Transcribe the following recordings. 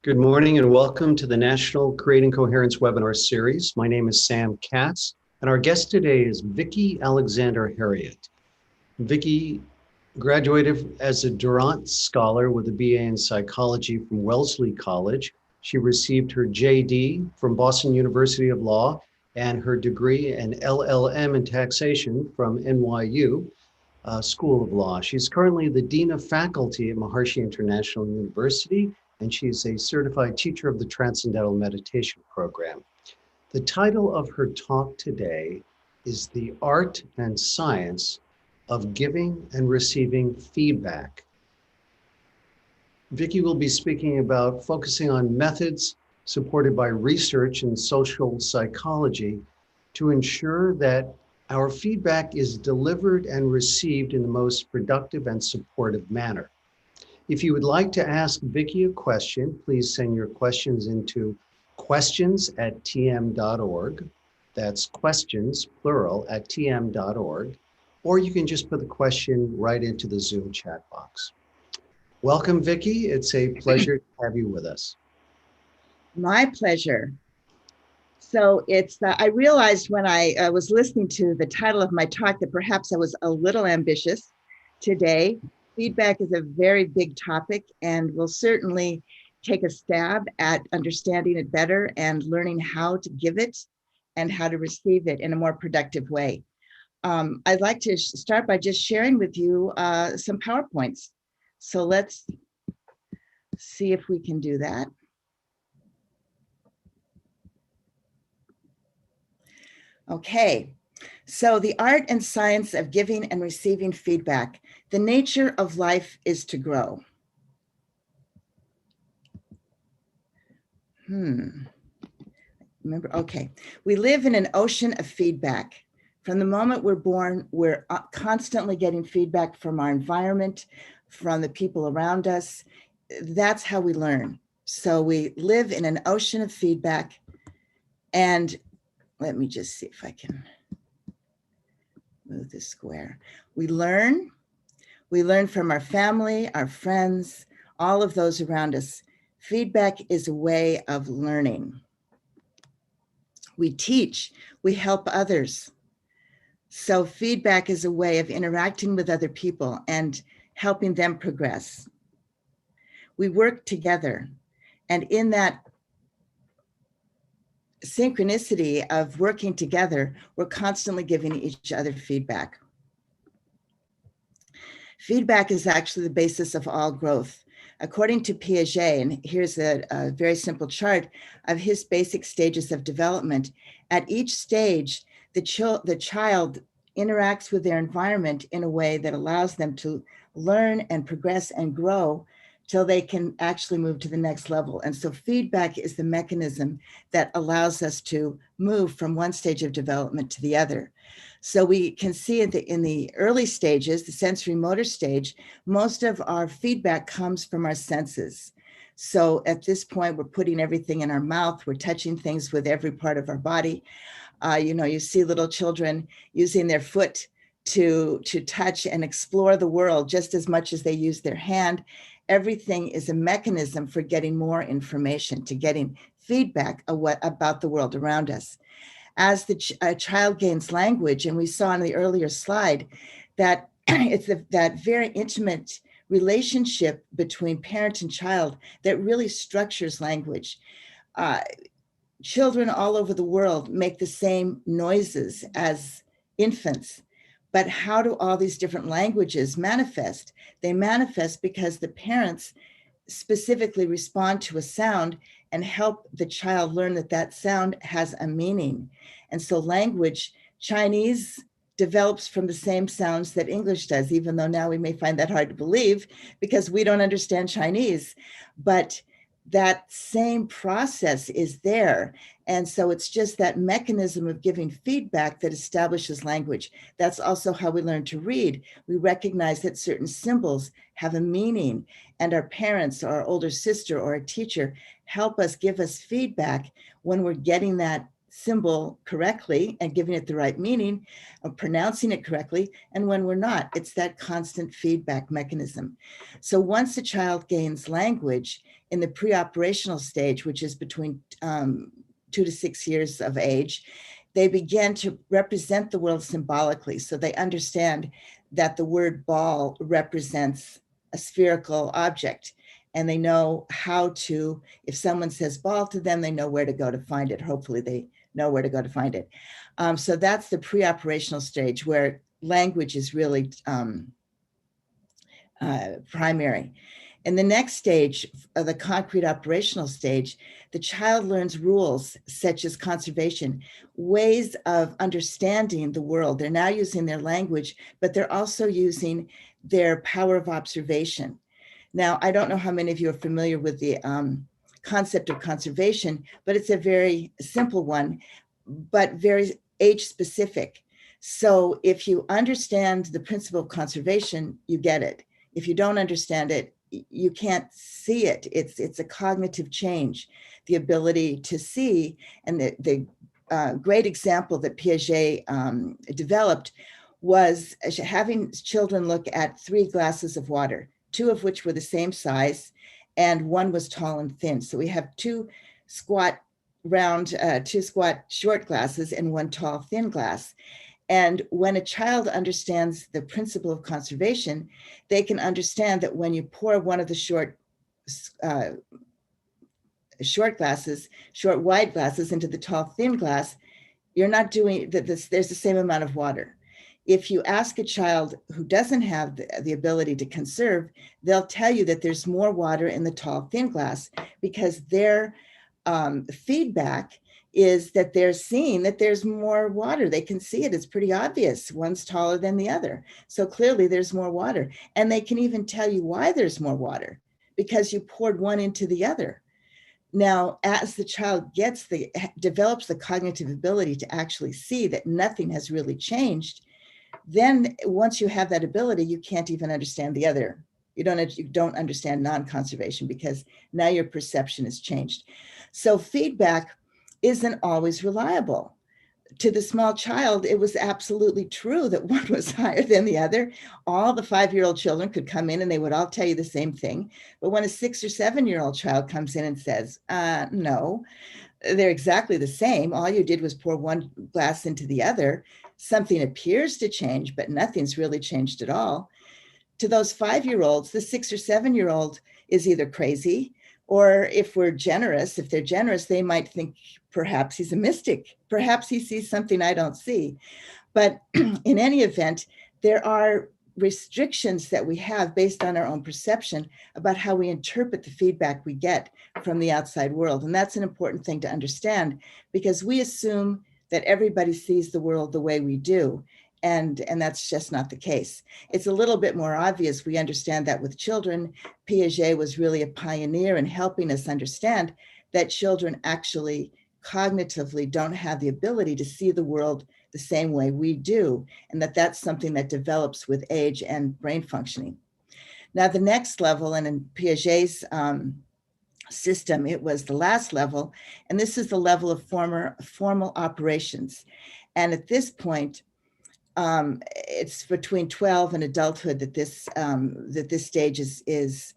Good morning and welcome to the National Creating Coherence webinar series. My name is Sam Katz and our guest today is Vicki Alexander Harriet. Vicki graduated as a Durant Scholar with a BA in Psychology from Wellesley College. She received her JD from Boston University of Law and her degree in LLM in Taxation from NYU School of Law. She's currently the Dean of Faculty at Maharishi International University, and she's a certified teacher of the Transcendental Meditation Program. The title of her talk today is The Art and Science of Giving and Receiving Feedback. Vicki will be speaking about focusing on methods supported by research in social psychology to ensure that our feedback is delivered and received in the most productive and supportive manner. If you would like to ask Vicki a question, please send your questions into questions@tm.org. That's questions, plural, @tm.org. Or you can just put the question right into the Zoom chat box. Welcome, Vicki. It's a pleasure to have you with us. My pleasure. So I realized when I was listening to the title of my talk that perhaps I was a little ambitious today. Feedback is a very big topic, and we'll certainly take a stab at understanding it better and learning how to give it and how to receive it in a more productive way. I'd like to start by just sharing with you some PowerPoints. So let's see if we can do that. Okay, so the art and science of giving and receiving feedback. The nature of life is to grow. Remember, okay. We live in an ocean of feedback. From the moment we're born, we're constantly getting feedback from our environment, from the people around us. That's how we learn. So we live in an ocean of feedback. And let me just see if I can move this square. We learn from our family, our friends, all of those around us. Feedback is a way of learning. We teach, we help others. So feedback is a way of interacting with other people and helping them progress. We work together, and in that synchronicity of working together, we're constantly giving each other feedback. Feedback is actually the basis of all growth. According to Piaget, and here's a very simple chart of his basic stages of development, at each stage, the child interacts with their environment in a way that allows them to learn and progress and grow till they can actually move to the next level. And so feedback is the mechanism that allows us to move from one stage of development to the other. So we can see in the early stages, the sensory motor stage, most of our feedback comes from our senses. So at this point, we're putting everything in our mouth, we're touching things with every part of our body. You see little children using their foot to touch and explore the world just as much as they use their hand. Everything is a mechanism for getting more information, to getting feedback about the world around us. As the child gains language, and we saw in the earlier slide that it's that very intimate relationship between parent and child that really structures language. Children all over the world make the same noises as infants. But how do all these different languages manifest? They manifest because the parents specifically respond to a sound and help the child learn that that sound has a meaning. And so language, Chinese develops from the same sounds that English does, even though now we may find that hard to believe because we don't understand Chinese. But that same process is there. And so it's just that mechanism of giving feedback that establishes language. That's also how we learn to read. We recognize that certain symbols have a meaning, and our parents or our older sister or a teacher help us, give us feedback when we're getting that symbol correctly and giving it the right meaning, or pronouncing it correctly, and when we're not. It's that constant feedback mechanism. So once a child gains language, in the pre-operational stage, which is between 2 to 6 years of age, they begin to represent the world symbolically. So they understand that the word ball represents a spherical object. And they know how to, if someone says ball to them, they know where to go to find it. Hopefully they know where to go to find it. So that's the pre-operational stage where language is really primary. In the next stage, the concrete operational stage, the child learns rules such as conservation, ways of understanding the world. They're now using their language, but they're also using their power of observation. Now, I don't know how many of you are familiar with the concept of conservation, but it's a very simple one, but very age specific. So if you understand the principle of conservation, you get it. If you don't understand it, you can't see it. It's a cognitive change, the ability to see. And the great example that Piaget developed was having children look at 3 glasses of water, 2 of which were the same size, and 1 was tall and thin. So we have 2 squat short glasses and 1 tall thin glass. And when a child understands the principle of conservation, they can understand that when you pour one of the short wide glasses into the tall thin glass, you're not doing that. There's the same amount of water. If you ask a child who doesn't have the ability to conserve, they'll tell you that there's more water in the tall thin glass because their feedback is that they're seeing that there's more water. They can see it. It's pretty obvious. One's taller than the other. So clearly there's more water. And they can even tell you why there's more water, because you poured one into the other. Now, as the child develops the cognitive ability to actually see that nothing has really changed, then once you have that ability, you can't even understand the other. You don't understand non-conservation because now your perception has changed. So feedback isn't always reliable. To the small child, it was absolutely true that one was higher than the other. All the 5-year-old children could come in and they would all tell you the same thing. But when a 6 or 7-year-old child comes in and says, no, they're exactly the same. All you did was pour one glass into the other. Something appears to change, but nothing's really changed at all. To those 5-year-olds, the 6 or 7-year-old is either crazy, or if they're generous, they might think perhaps he's a mystic. Perhaps he sees something I don't see. But in any event, there are restrictions that we have based on our own perception about how we interpret the feedback we get from the outside world. And that's an important thing to understand because we assume that everybody sees the world the way we do. And that's just not the case. It's a little bit more obvious. We understand that with children. Piaget was really a pioneer in helping us understand that children actually cognitively don't have the ability to see the world the same way we do, and that's something that develops with age and brain functioning. Now, the next level, and in Piaget's system, it was the last level, and this is the level of formal operations. And at this point, it's between 12 and adulthood that this stage is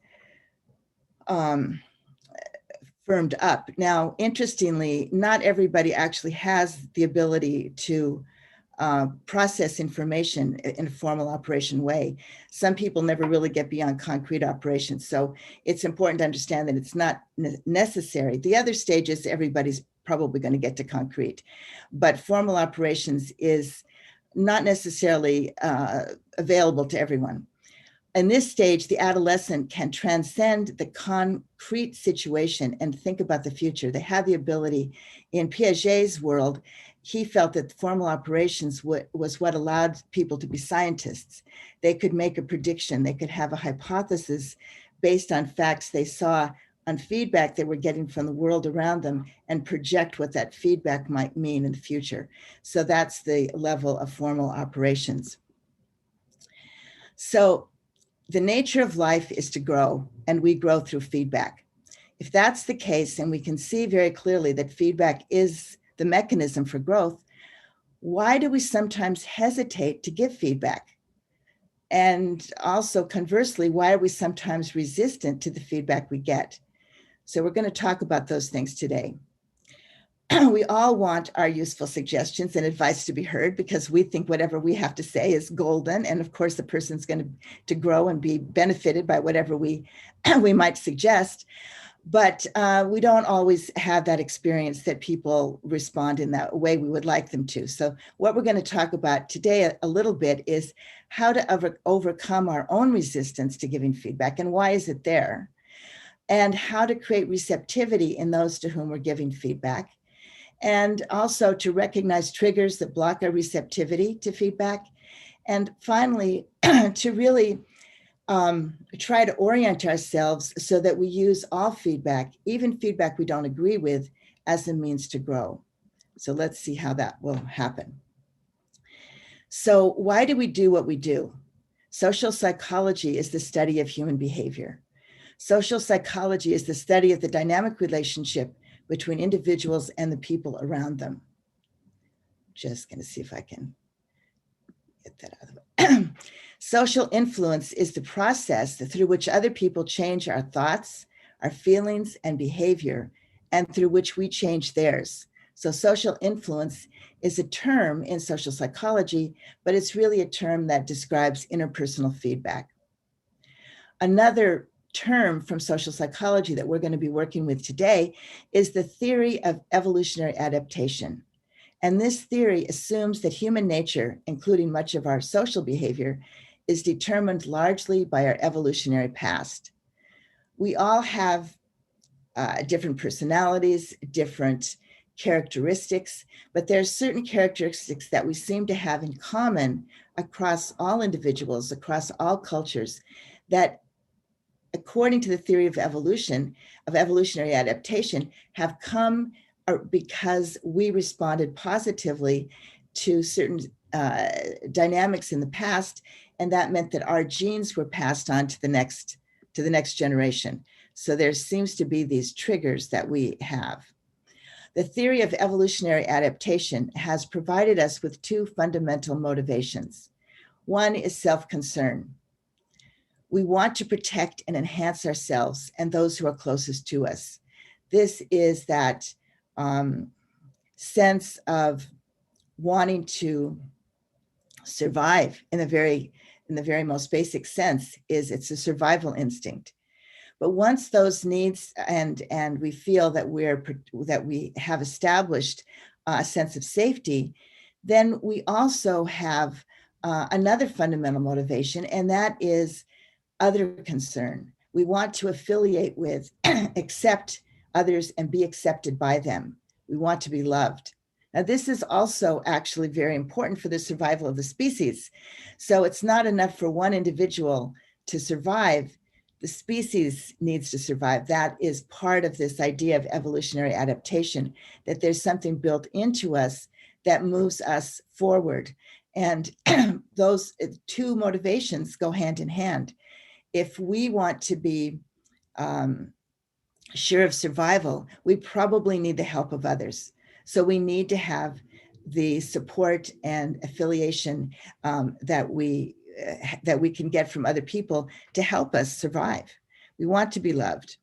firmed up. Now, interestingly, not everybody actually has the ability to process information in a formal operation way. Some people never really get beyond concrete operations. So it's important to understand that it's not necessary. The other stages, everybody's probably going to get to concrete, but formal operations is not necessarily available to everyone. In this stage, the adolescent can transcend the concrete situation and think about the future. They have the ability. In Piaget's world, he felt that formal operations was what allowed people to be scientists. They could make a prediction. They could have a hypothesis based on facts they saw, on feedback they were getting from the world around them, and project what that feedback might mean in the future. So that's the level of formal operations. So the nature of life is to grow, and we grow through feedback. If that's the case, and we can see very clearly that feedback is the mechanism for growth, why do we sometimes hesitate to give feedback? And also conversely, why are we sometimes resistant to the feedback we get? So we're going to talk about those things today. We all want our useful suggestions and advice to be heard because we think whatever we have to say is golden. And of course, the person's going to grow and be benefited by whatever we might suggest. But we don't always have that experience that people respond in that way we would like them to. So what we're going to talk about today a little bit is how to overcome our own resistance to giving feedback and why is it there, and how to create receptivity in those to whom we're giving feedback, and also to recognize triggers that block our receptivity to feedback. And finally, to really try to orient ourselves so that we use all feedback, even feedback we don't agree with, as a means to grow. So let's see how that will happen. So why do we do what we do? Social psychology is the study of human behavior. Social psychology is the study of the dynamic relationship between individuals and the people around them. Just going to see if I can get that out of the way. Social influence is the process through which other people change our thoughts, our feelings, and behavior, and through which we change theirs. So social influence is a term in social psychology, but it's really a term that describes interpersonal feedback. Another term from social psychology that we're going to be working with today is the theory of evolutionary adaptation. And this theory assumes that human nature, including much of our social behavior, is determined largely by our evolutionary past. We all have different personalities, different characteristics, but there are certain characteristics that we seem to have in common across all individuals, across all cultures, that according to the theory of evolution, of evolutionary adaptation, have come because we responded positively to certain dynamics in the past, and that meant that our genes were passed on to the next generation. So there seems to be these triggers that we have. The theory of evolutionary adaptation has provided us with two fundamental motivations. One is self-concern. We want to protect and enhance ourselves and those who are closest to us. This is that sense of wanting to survive in the very most basic sense. It's a survival instinct. But once those needs and we feel that we have established a sense of safety, then we also have another fundamental motivation, and that is other concern. We want to affiliate with, accept others, and be accepted by them. We want to be loved. Now, this is also actually very important for the survival of the species. So it's not enough for one individual to survive. The species needs to survive. That is part of this idea of evolutionary adaptation, that there's something built into us that moves us forward. And those two motivations go hand in hand. If we want to be sure of survival, we probably need the help of others. So we need to have the support and affiliation that we can get from other people to help us survive. We want to be loved.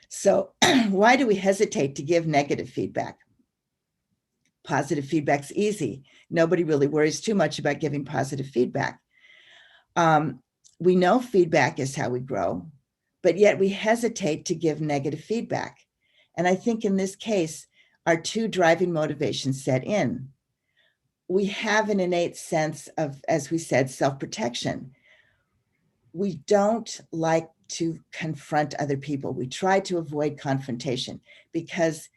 So why do we hesitate to give negative feedback? Positive feedback's easy. Nobody really worries too much about giving positive feedback. We know feedback is how we grow, but yet we hesitate to give negative feedback. And I think in this case, our two driving motivations set in. We have an innate sense of, as we said, self-protection. We don't like to confront other people. We try to avoid confrontation because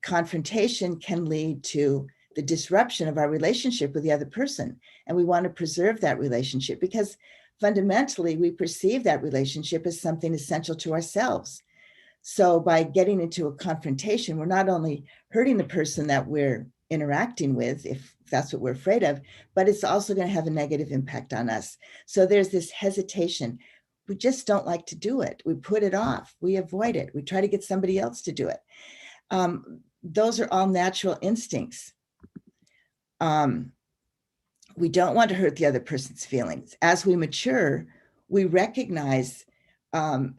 confrontation can lead to the disruption of our relationship with the other person. And we want to preserve that relationship because fundamentally we perceive that relationship as something essential to ourselves. So by getting into a confrontation, we're not only hurting the person that we're interacting with, if that's what we're afraid of, but it's also going to have a negative impact on us. So there's this hesitation. We just don't like to do it. We put it off. We avoid it. We try to get somebody else to do it. Those are all natural instincts. We don't want to hurt the other person's feelings. As we mature, we recognize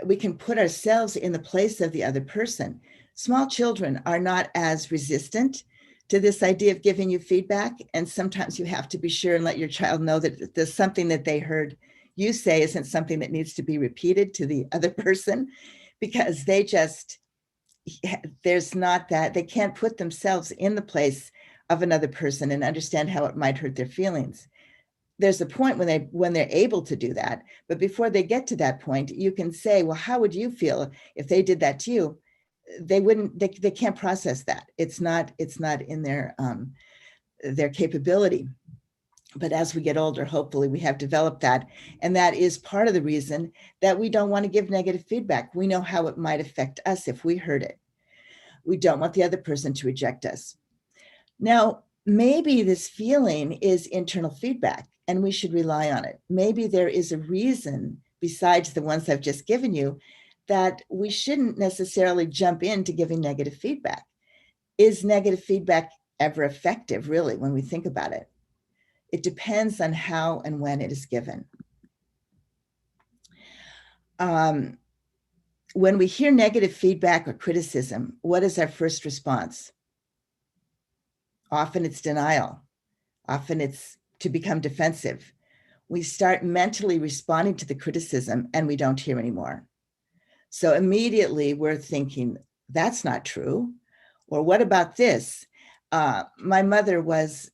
we can put ourselves in the place of the other person. Small children are not as resistant to this idea of giving you feedback. And sometimes you have to be sure and let your child know that there's something that they heard you say isn't something that needs to be repeated to the other person, because they just, there's not that, they can't put themselves in the place of another person and understand how it might hurt their feelings. There's a point when they're able to do that, but before they get to that point, you can say, well, how would you feel if they did that to you? They wouldn't, they can't process that. It's not in their capability. But as we get older, hopefully we have developed that. And that is part of the reason that we don't want to give negative feedback. We know how it might affect us if we heard it. We don't want the other person to reject us. Now, maybe this feeling is internal feedback and we should rely on it. Maybe there is a reason besides the ones I've just given you that we shouldn't necessarily jump into giving negative feedback. Is negative feedback ever effective, really, when we think about it? It depends on how and when it is given. When we hear negative feedback or criticism, what is our first response? Often it's denial. Often it's to become defensive. We start mentally responding to the criticism and we don't hear anymore. So immediately we're thinking, that's not true. Or what about this? My mother was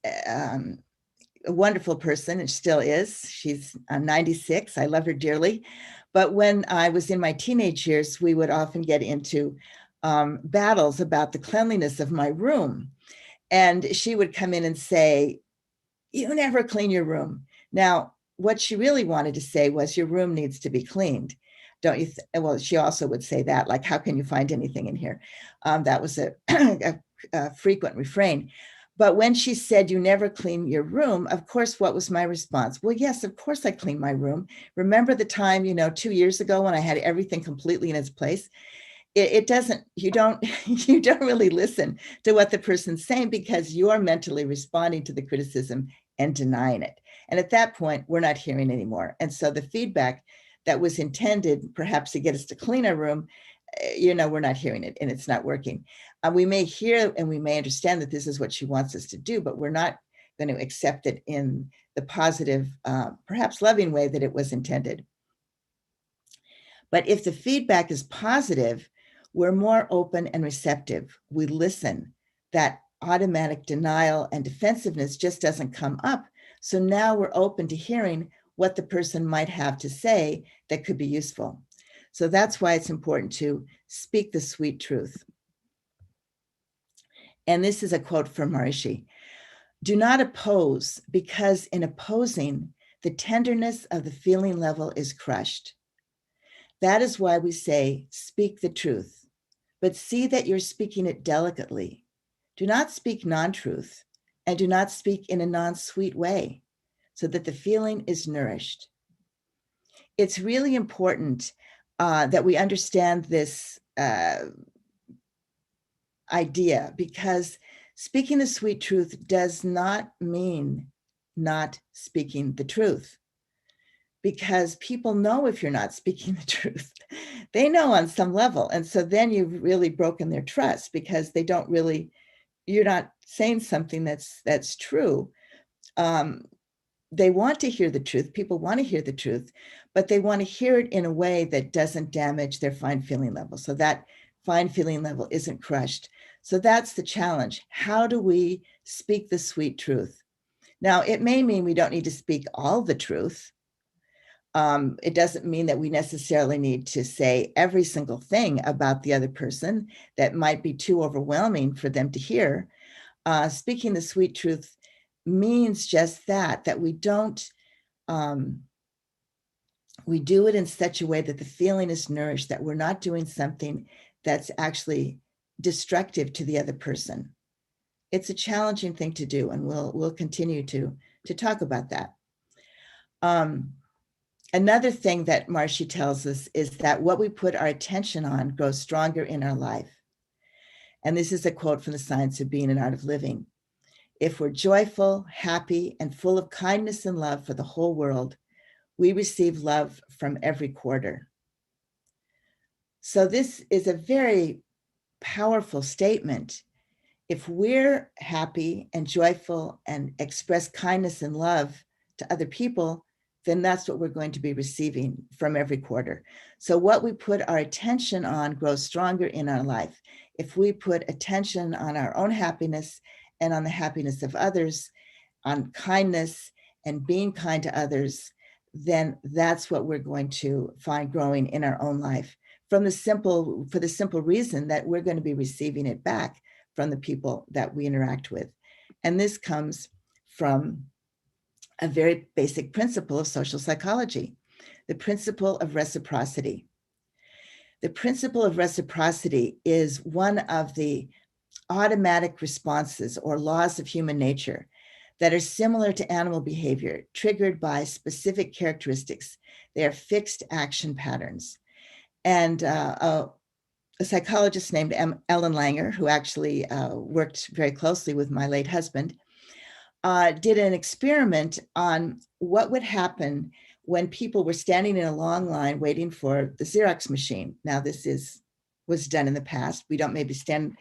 a wonderful person and still is. She's 96. I love her dearly. But when I was in my teenage years, we would often get into battles about the cleanliness of my room. And she would come in and say, you never clean your room. Now, what she really wanted to say was, your room needs to be cleaned. Don't you? Well, she also would say that, like, how can you find anything in here? That was a frequent refrain. But when she said, you never clean your room, of course, what was my response? Well, yes, of course I clean my room. Remember the time, 2 years ago when I had everything completely in its place? It doesn't, you don't really listen to what the person's saying because you're mentally responding to the criticism and denying it. And at that point, we're not hearing anymore. And so the feedback that was intended perhaps to get us to clean our room, we're not hearing it and it's not working. We may hear and we may understand that this is what she wants us to do, but we're not going to accept it in the positive, perhaps loving way that it was intended. But if the feedback is positive, we're more open and receptive. We listen. That automatic denial and defensiveness just doesn't come up. So now we're open to hearing what the person might have to say that could be useful. So that's why it's important to speak the sweet truth. And this is a quote from Maharishi. Do not oppose, because in opposing, the tenderness of the feeling level is crushed. That is why we say, speak the truth, but see that you're speaking it delicately. Do not speak non-truth, and do not speak in a non-sweet way, so that the feeling is nourished. It's really important that we understand this idea, because speaking the sweet truth does not mean not speaking the truth, because people know if you're not speaking the truth. They know on some level. And so then you've really broken their trust, because they don't really, you're not saying something that's true. They want to hear the truth. People want to hear the truth, but they want to hear it in a way that doesn't damage their fine feeling level. So that fine feeling level isn't crushed. So that's the challenge. How do we speak the sweet truth? Now, it may mean we don't need to speak all the truth. It doesn't mean that we necessarily need to say every single thing about the other person that might be too overwhelming for them to hear. Speaking the sweet truth means just that we don't, we do it in such a way that the feeling is nourished, that we're not doing something that's actually destructive to the other person. It's a challenging thing to do, and we'll continue to talk about that. Another thing that Maharishi tells us is that what we put our attention on grows stronger in our life. And this is a quote from The Science of Being and Art of Living. If we're joyful, happy, and full of kindness and love for the whole world, we receive love from every quarter. So this is a very powerful statement. If we're happy and joyful and express kindness and love to other people, then that's what we're going to be receiving from every quarter. So what we put our attention on grows stronger in our life. If we put attention on our own happiness and on the happiness of others, on kindness and being kind to others, then that's what we're going to find growing in our own life for the simple reason that we're going to be receiving it back from the people that we interact with. And this comes from a very basic principle of social psychology, the principle of reciprocity. The principle of reciprocity is one of the automatic responses or laws of human nature that are similar to animal behavior, triggered by specific characteristics. They are fixed action patterns. And a psychologist named Ellen Langer, who actually worked very closely with my late husband, did an experiment on what would happen when people were standing in a long line waiting for the Xerox machine. Now, was done in the past. We don't maybe stand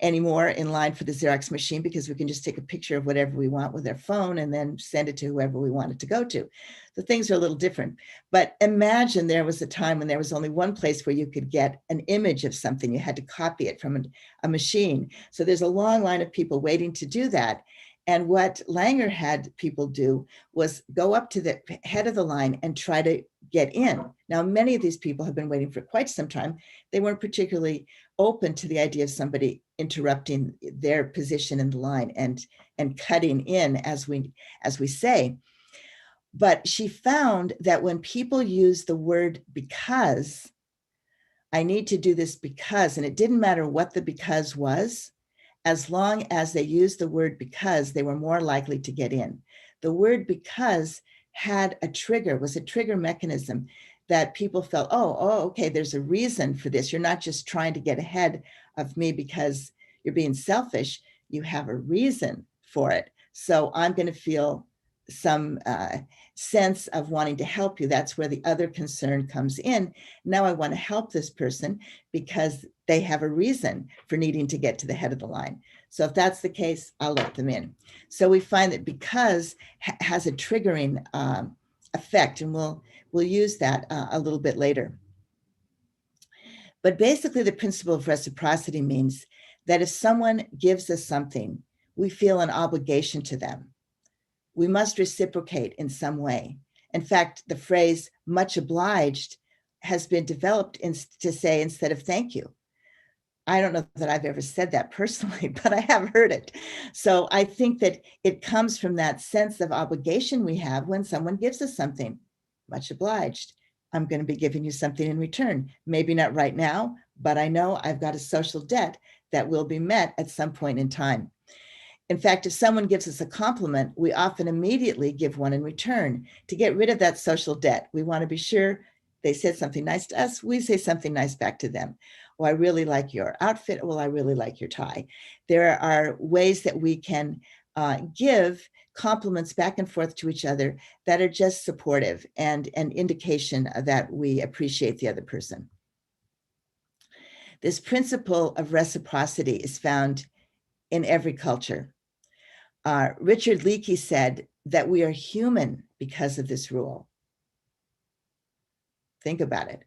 anymore in line for the Xerox machine because we can just take a picture of whatever we want with our phone and then send it to whoever we want it to go to. The things are a little different. But imagine there was a time when there was only one place where you could get an image of something. You had to copy it from a machine. So there's a long line of people waiting to do that. And what Langer had people do was go up to the head of the line and try to get in. Now, many of these people have been waiting for quite some time. They weren't particularly open to the idea of somebody interrupting their position in the line and cutting in, as we say. But she found that when people use the word because, I need to do this because, and it didn't matter what the because was, as long as they used the word because, they were more likely to get in. The word because had was a trigger mechanism that people felt, okay, there's a reason for this. You're not just trying to get ahead of me because you're being selfish. You have a reason for it. So I'm going to feel some sense of wanting to help you. That's where the other concern comes in. Now I want to help this person because they have a reason for needing to get to the head of the line. So if that's the case, I'll let them in. So we find that because has a triggering effect, and we'll use that a little bit later. But basically, the principle of reciprocity means that if someone gives us something, we feel an obligation to them. We must reciprocate in some way. In fact, the phrase much obliged has been developed to say instead of thank you. I don't know that I've ever said that personally, but I have heard it. So I think that it comes from that sense of obligation we have when someone gives us something. Much obliged. I'm going to be giving you something in return. Maybe not right now, but I know I've got a social debt that will be met at some point in time. In fact, if someone gives us a compliment, we often immediately give one in return to get rid of that social debt. We want to be sure they said something nice to us, we say something nice back to them. Oh, I really like your outfit. Well, I really like your tie. There are ways that we can give compliments back and forth to each other that are just supportive and an indication that we appreciate the other person. This principle of reciprocity is found in every culture. Richard Leakey said that we are human because of this rule. Think about it.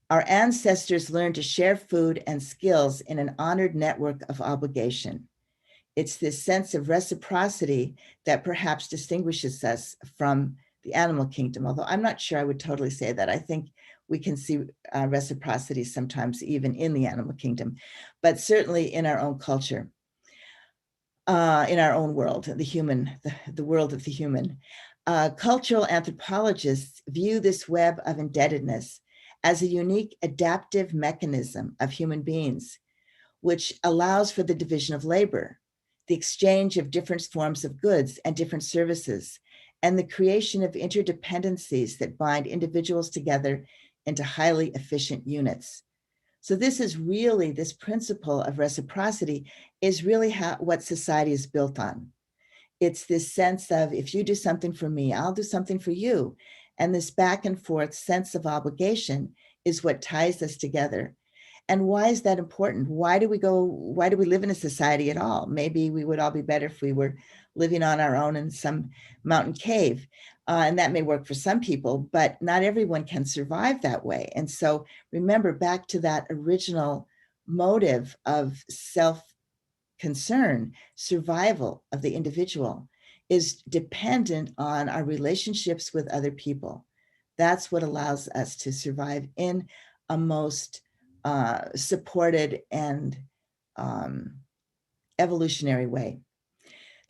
Our ancestors learned to share food and skills in an honored network of obligation. It's this sense of reciprocity that perhaps distinguishes us from the animal kingdom, although I'm not sure I would totally say that. I think we can see reciprocity sometimes even in the animal kingdom, but certainly in our own culture. In our own world, the world of the human. Cultural anthropologists view this web of indebtedness as a unique adaptive mechanism of human beings, which allows for the division of labor, the exchange of different forms of goods and different services, and the creation of interdependencies that bind individuals together into highly efficient units. So this principle of reciprocity is really what society is built on. It's this sense of, if you do something for me, I'll do something for you. And this back and forth sense of obligation is what ties us together. And why is that important? Why do we live in a society at all? Maybe we would all be better if we were living on our own in some mountain cave. And that may work for some people, but not everyone can survive that way. And so remember, back to that original motive of self-concern, survival of the individual is dependent on our relationships with other people. That's what allows us to survive in a most supported and evolutionary way.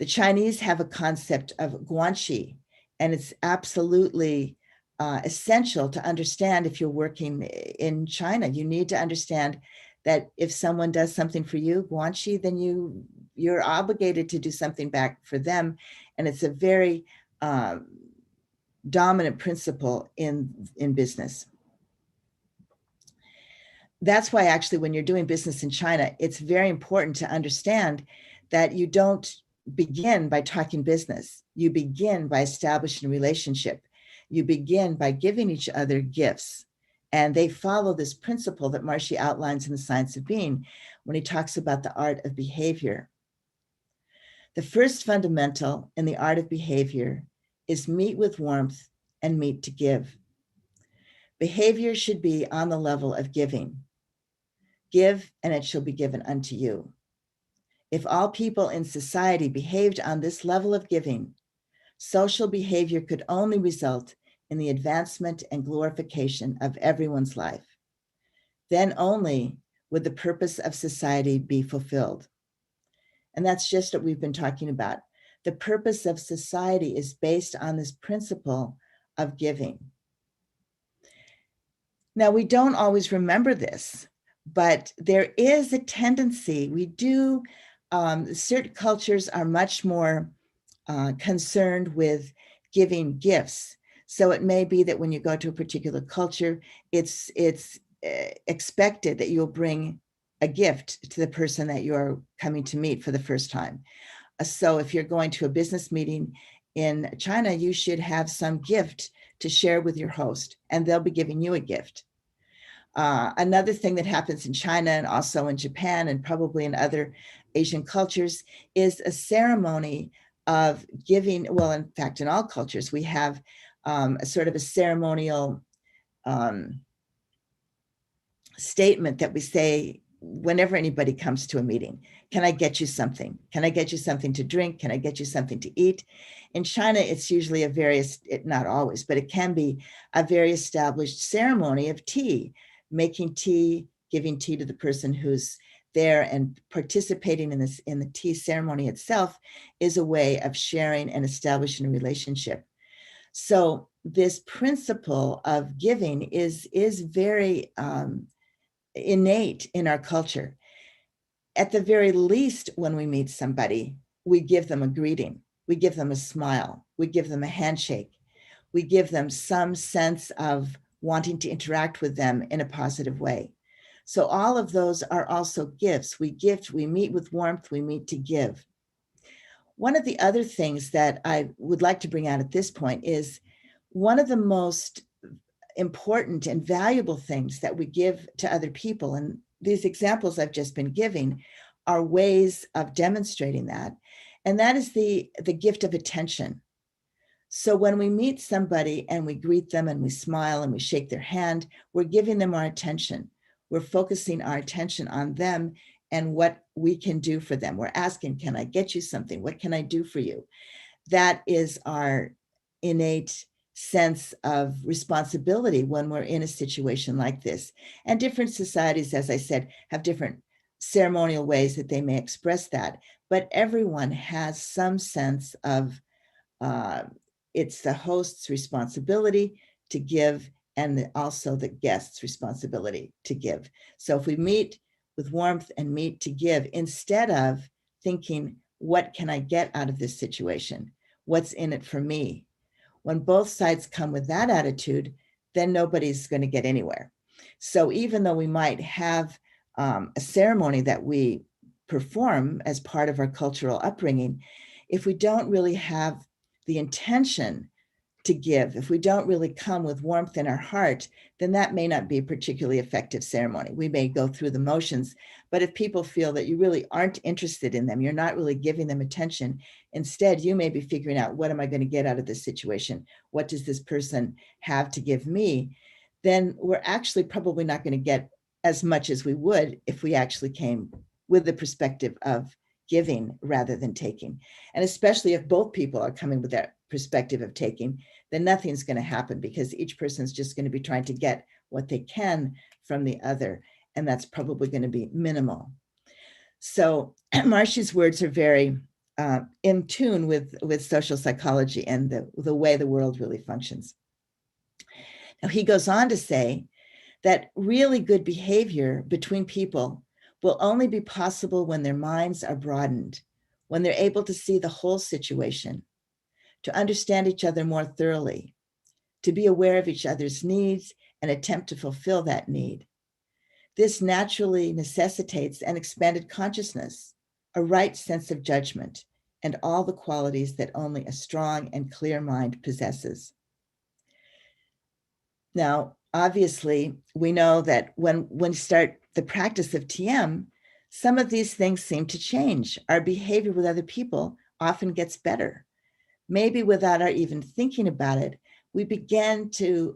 The Chinese have a concept of guanxi, and it's absolutely essential to understand if you're working in China. You need to understand that if someone does something for you, guanxi, then you're obligated to do something back for them. And it's a very dominant principle in business. That's why actually when you're doing business in China, it's very important to understand that you don't begin by talking business. You begin by establishing a relationship. You begin by giving each other gifts. And they follow this principle that Marshy outlines in The Science of Being when he talks about the art of behavior. The first fundamental in the art of behavior is meet with warmth and meet to give. Behavior should be on the level of giving. Give, and it shall be given unto you. If all people in society behaved on this level of giving, social behavior could only result in the advancement and glorification of everyone's life. Then only would the purpose of society be fulfilled. And that's just what we've been talking about. The purpose of society is based on this principle of giving. Now, we don't always remember this, but there is a tendency, certain cultures are much more concerned with giving gifts. So it may be that when you go to a particular culture, it's expected that you'll bring a gift to the person that you're coming to meet for the first time. So if you're going to a business meeting in China, you should have some gift to share with your host, and they'll be giving you a gift. Another thing that happens in China and also in Japan and probably in other Asian cultures is a ceremony of giving. Well, in fact, in all cultures, we have a sort of a ceremonial statement that we say whenever anybody comes to a meeting. Can I get you something? Can I get you something to drink? Can I get you something to eat? In China, it's usually not always, but it can be a very established ceremony of tea, making tea, giving tea to the person who's there, and participating in the tea ceremony itself is a way of sharing and establishing a relationship. So this principle of giving is very innate in our culture. At the very least, when we meet somebody, we give them a greeting, we give them a smile, we give them a handshake, we give them some sense of wanting to interact with them in a positive way. So all of those are also gifts. We meet with warmth, we meet to give. One of the other things that I would like to bring out at this point is one of the most important and valuable things that we give to other people, and these examples I've just been giving are ways of demonstrating that, and that is the gift of attention. So when we meet somebody and we greet them and we smile and we shake their hand, we're giving them our attention. We're focusing our attention on them and what we can do for them. We're asking, can I get you something? What can I do for you? That is our innate sense of responsibility when we're in a situation like this. And different societies, as I said, have different ceremonial ways that they may express that. But everyone has some sense of it's the host's responsibility to give, and also the guest's responsibility to give. So if we meet with warmth and meet to give, instead of thinking, what can I get out of this situation? What's in it for me? When both sides come with that attitude, then nobody's going to get anywhere. So even though we might have a ceremony that we perform as part of our cultural upbringing, if we don't really have the intention to give, if we don't really come with warmth in our heart, then that may not be a particularly effective ceremony. We may go through the motions, but if people feel that you really aren't interested in them, you're not really giving them attention, instead, you may be figuring out, what am I going to get out of this situation? What does this person have to give me? Then we're actually probably not going to get as much as we would if we actually came with the perspective of giving rather than taking. And especially if both people are coming with that perspective of taking, then nothing's going to happen, because each person's just going to be trying to get what they can from the other. And that's probably going to be minimal. So Marshy's words are very in tune with social psychology and the way the world really functions. Now, he goes on to say that really good behavior between people will only be possible when their minds are broadened, when they're able to see the whole situation, to understand each other more thoroughly, to be aware of each other's needs and attempt to fulfill that need. This naturally necessitates an expanded consciousness, a right sense of judgment, and all the qualities that only a strong and clear mind possesses. Now, obviously, we know that when we start the practice of TM, some of these things seem to change. Our behavior with other people often gets better. Maybe without our even thinking about it, we begin to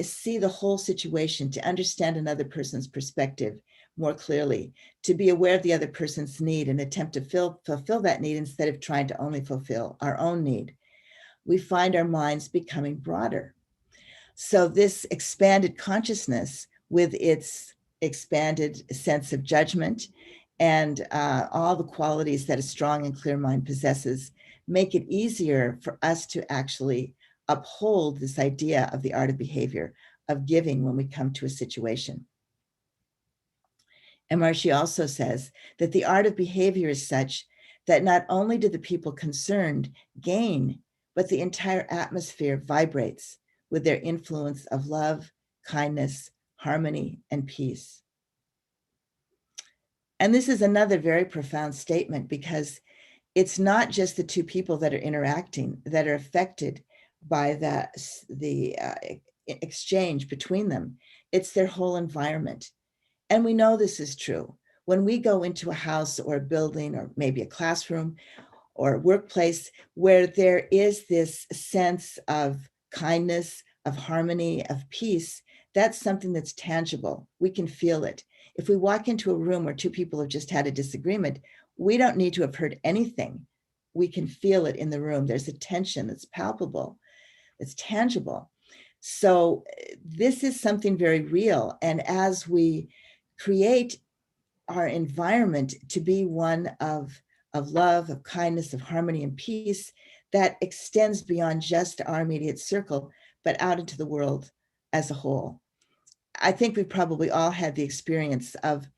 see the whole situation, to understand another person's perspective more clearly, to be aware of the other person's need and attempt to fulfill that need instead of trying to only fulfill our own need. We find our minds becoming broader. So this expanded consciousness with its expanded sense of judgment and all the qualities that a strong and clear mind possesses make it easier for us to actually uphold this idea of the art of behavior, of giving when we come to a situation. And Marshy also says that the art of behavior is such that not only do the people concerned gain, but the entire atmosphere vibrates with their influence of love, kindness, harmony, and peace. And this is another very profound statement, because it's not just the two people that are interacting that are affected by the exchange between them. It's their whole environment. And we know this is true. When we go into a house or a building or maybe a classroom or a workplace where there is this sense of kindness, of harmony, of peace, that's something that's tangible. We can feel it. If we walk into a room where two people have just had a disagreement, we don't need to have heard anything. We can feel it in the room. There's a tension that's palpable, it's tangible. So this is something very real. And as we create our environment to be one of love, of kindness, of harmony and peace, that extends beyond just our immediate circle, but out into the world as a whole. I think we've probably all had the experience of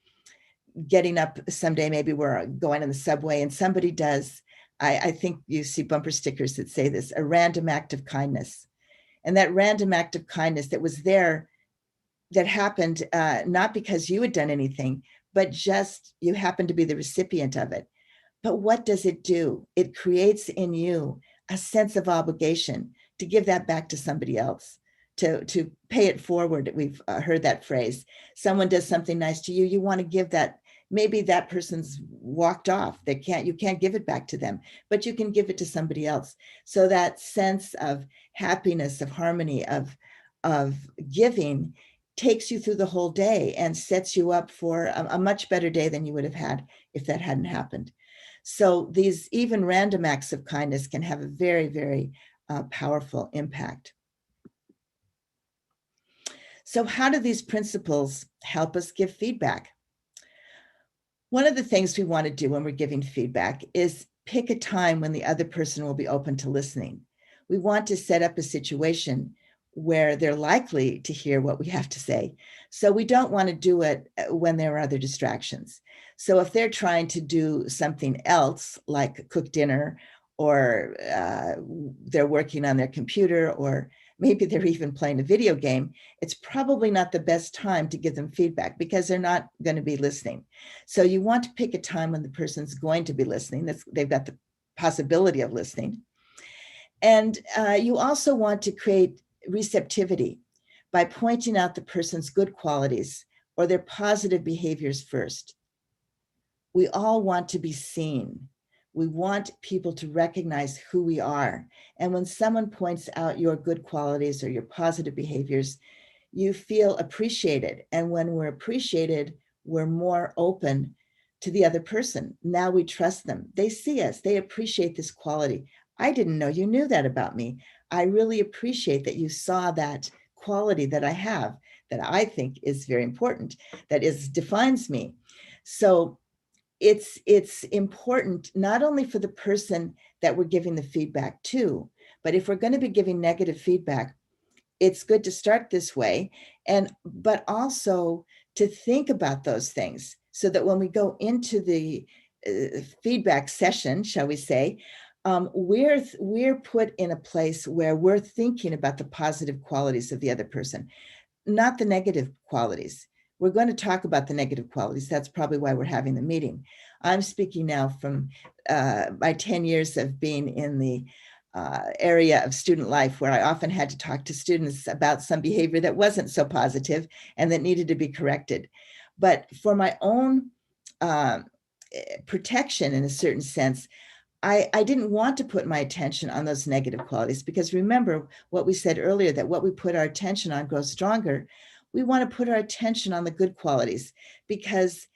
getting up someday, maybe we're going in the subway and somebody does, I think you see bumper stickers that say this, a random act of kindness. And that random act of kindness that was there, that happened not because you had done anything, but just you happened to be the recipient of it. But what does it do? It creates in you a sense of obligation to give that back to somebody else, to pay it forward. We've heard that phrase. Someone does something nice to you, you want to give that. Maybe that person's walked off. You can't give it back to them, but you can give it to somebody else. So that sense of happiness, of harmony, of giving takes you through the whole day and sets you up for a much better day than you would have had if that hadn't happened. So these even random acts of kindness can have a very, very powerful impact. So how do these principles help us give feedback? One of the things we want to do when we're giving feedback is pick a time when the other person will be open to listening. We want to set up a situation where they're likely to hear what we have to say. So we don't want to do it when there are other distractions. So if they're trying to do something else, like cook dinner, or they're working on their computer, or maybe they're even playing a video game, it's probably not the best time to give them feedback because they're not going to be listening. So you want to pick a time when the person's going to be listening, they've got the possibility of listening. And you also want to create receptivity by pointing out the person's good qualities or their positive behaviors first. We all want to be seen. We want people to recognize who we are. And when someone points out your good qualities or your positive behaviors, you feel appreciated. And when we're appreciated, we're more open to the other person. Now we trust them. They see us, they appreciate this quality. I didn't know you knew that about me. I really appreciate that you saw that quality that I have, that I think is very important, that is defines me. So it's important not only for the person that we're giving the feedback to, but if we're going to be giving negative feedback, it's good to start this way, and but also to think about those things so that when we go into the feedback session, shall we say, we're put in a place where we're thinking about the positive qualities of the other person, not the negative qualities. We're going to talk about the negative qualities. That's probably why we're having the meeting. I'm speaking now from my 10 years of being in the area of student life, where I often had to talk to students about some behavior that wasn't so positive and that needed to be corrected. But for my own uh, protection, in a certain sense, I didn't want to put my attention on those negative qualities, because remember what we said earlier, that what we put our attention on grows stronger. We want to put our attention on the good qualities, because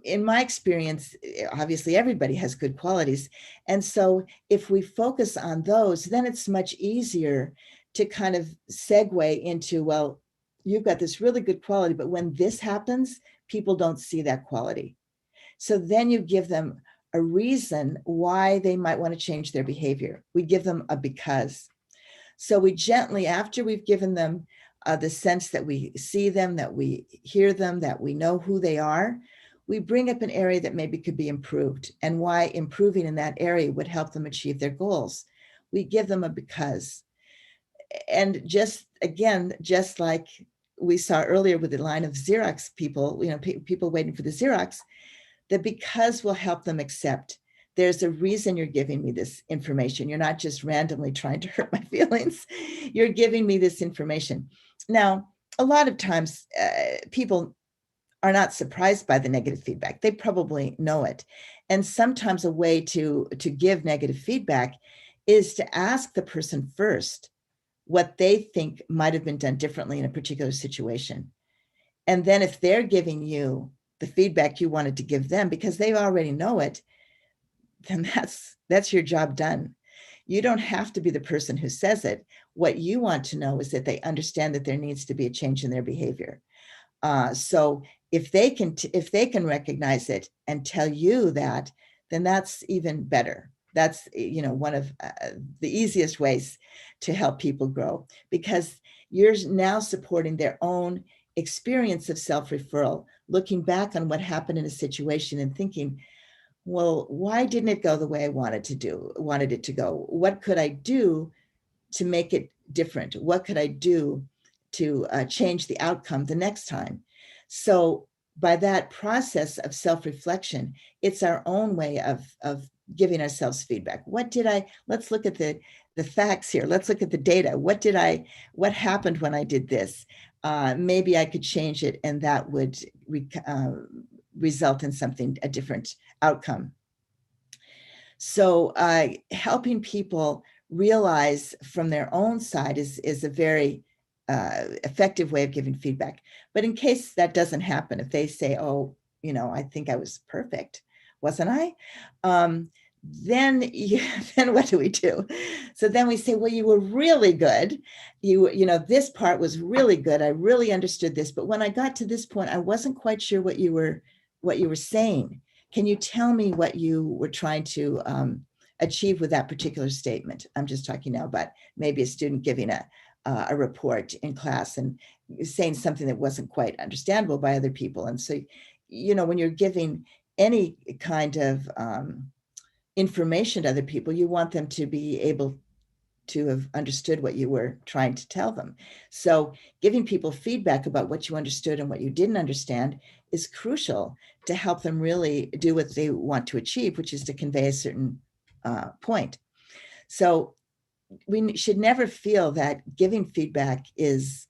in my experience, obviously everybody has good qualities. And so if we focus on those, then it's much easier to kind of segue into, well, you've got this really good quality, but when this happens, people don't see that quality. So then you give them a reason why they might want to change their behavior. We give them a because. So we gently, after we've given them the sense that we see them, that we hear them, that we know who they are, we bring up an area that maybe could be improved and why improving in that area would help them achieve their goals. We give them a because. And just again, just like we saw earlier with the line of Xerox people, people waiting for the Xerox, that because will help them accept there's a reason you're giving me this information. You're not just randomly trying to hurt my feelings. You're giving me this information. Now, a lot of times people are not surprised by the negative feedback. They probably know it. And sometimes a way to give negative feedback is to ask the person first what they think might have been done differently in a particular situation. And then if they're giving you the feedback you wanted to give them because they already know it, then that's your job done. You don't have to be the person who says it. What you want to know is that they understand that there needs to be a change in their behavior. So if they can recognize it and tell you that, then that's even better. That's one of the easiest ways to help people grow, because you're now supporting their own experience of self-referral, looking back on what happened in a situation and thinking, well, why didn't it go the way I wanted it to go? What could I do to make it different? What could I do to change the outcome the next time? So by that process of self-reflection, it's our own way of giving ourselves feedback. Let's look at the facts here. Let's look at the data. What happened when I did this? Maybe I could change it and that would result in a different outcome. So helping people realize from their own side is a very effective way of giving feedback. But in case that doesn't happen, if they say, oh, I think I was perfect, wasn't I? Then what do we do? So then we say, well, you were really good. This part was really good. I really understood this. But when I got to this point, I wasn't quite sure what you were saying. Can you tell me what you were trying to achieve with that particular statement? I'm just talking now about maybe a student giving a report in class and saying something that wasn't quite understandable by other people. And so, when you're giving any kind of information to other people, you want them to be able to have understood what you were trying to tell them. So giving people feedback about what you understood and what you didn't understand is crucial to help them really do what they want to achieve, which is to convey a certain point. So we should never feel that giving feedback is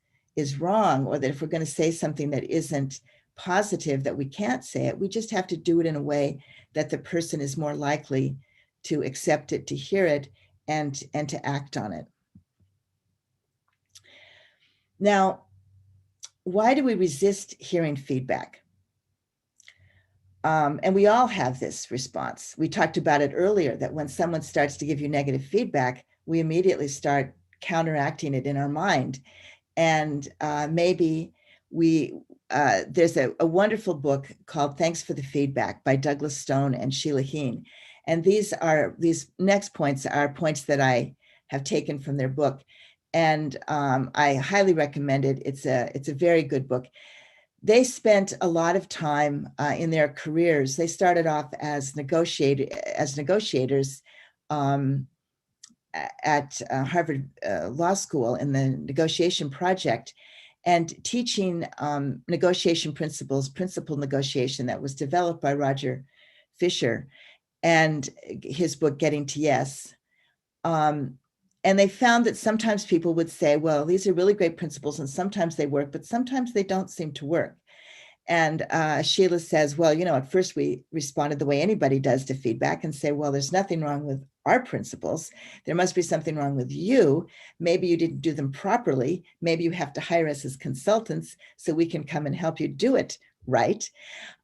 wrong, or that if we're going to say something that isn't positive, that we can't say it. We just have to do it in a way that the person is more likely to accept it, to hear it, and to act on it. Now, why do we resist hearing feedback? And we all have this response. We talked about it earlier, that when someone starts to give you negative feedback, we immediately start counteracting it in our mind. And maybe there's a wonderful book called Thanks for the Feedback by Douglas Stone and Sheila Heen. And these next points are points that I have taken from their book. And I highly recommend it. It's a very good book. They spent a lot of time in their careers. They started off as negotiators at Harvard Law School in the negotiation project, and teaching negotiation principled negotiation, that was developed by Roger Fisher and his book, Getting to Yes. And they found that sometimes people would say, well, these are really great principles and sometimes they work, but sometimes they don't seem to work. And Sheila says, well, at first we responded the way anybody does to feedback and say, well, there's nothing wrong with our principles. There must be something wrong with you. Maybe you didn't do them properly. Maybe you have to hire us as consultants so we can come and help you do it right.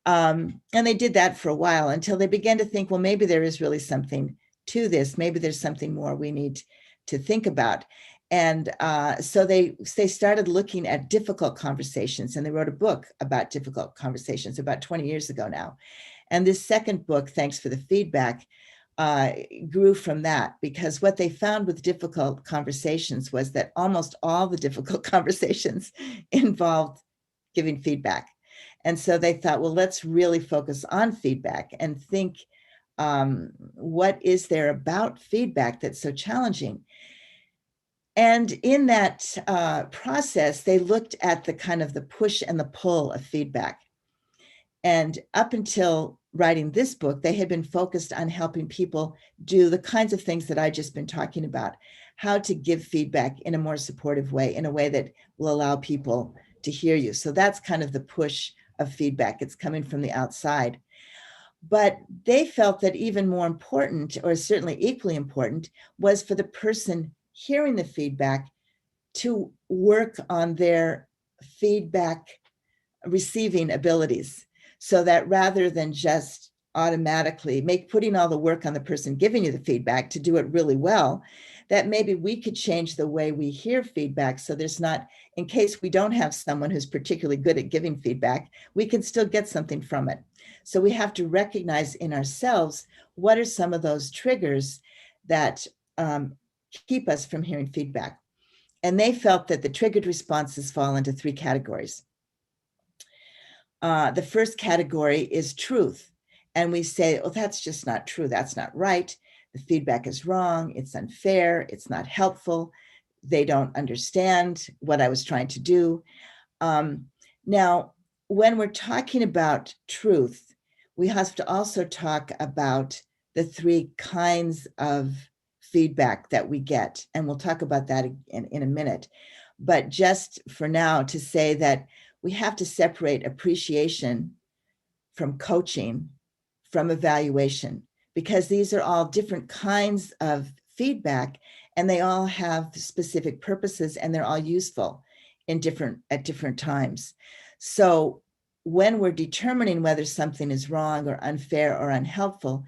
And they did that for a while until they began to think, well, maybe there is really something to this. Maybe there's something more we need to think about. And so they started looking at difficult conversations, and they wrote a book about difficult conversations about 20 years ago now. And this second book, Thanks for the Feedback, grew from that, because what they found with difficult conversations was that almost all the difficult conversations involved giving feedback. And so they thought, well, let's really focus on feedback and think, what is there about feedback that's so challenging? And in that process, they looked at the kind of the push and the pull of feedback. And up until writing this book, they had been focused on helping people do the kinds of things that I've just been talking about, how to give feedback in a more supportive way, in a way that will allow people to hear you. So that's kind of the push of feedback. It's coming from the outside. But they felt that even more important, or certainly equally important, was for the person hearing the feedback to work on their feedback receiving abilities, so that rather than just automatically putting all the work on the person giving you the feedback to do it really well, that maybe we could change the way we hear feedback, so there's not, in case we don't have someone who's particularly good at giving feedback, we can still get something from it. So we have to recognize in ourselves what are some of those triggers that keep us from hearing feedback. And they felt that the triggered responses fall into three categories. The first category is truth. And we say, oh, that's just not true. That's not right. The feedback is wrong. It's unfair. It's not helpful. They don't understand what I was trying to do. Now, when we're talking about truth, we have to also talk about the three kinds of feedback that we get. And we'll talk about that in a minute. But just for now, to say that we have to separate appreciation from coaching, from evaluation, because these are all different kinds of feedback, and they all have specific purposes, and they're all useful at different times. So when we're determining whether something is wrong or unfair or unhelpful,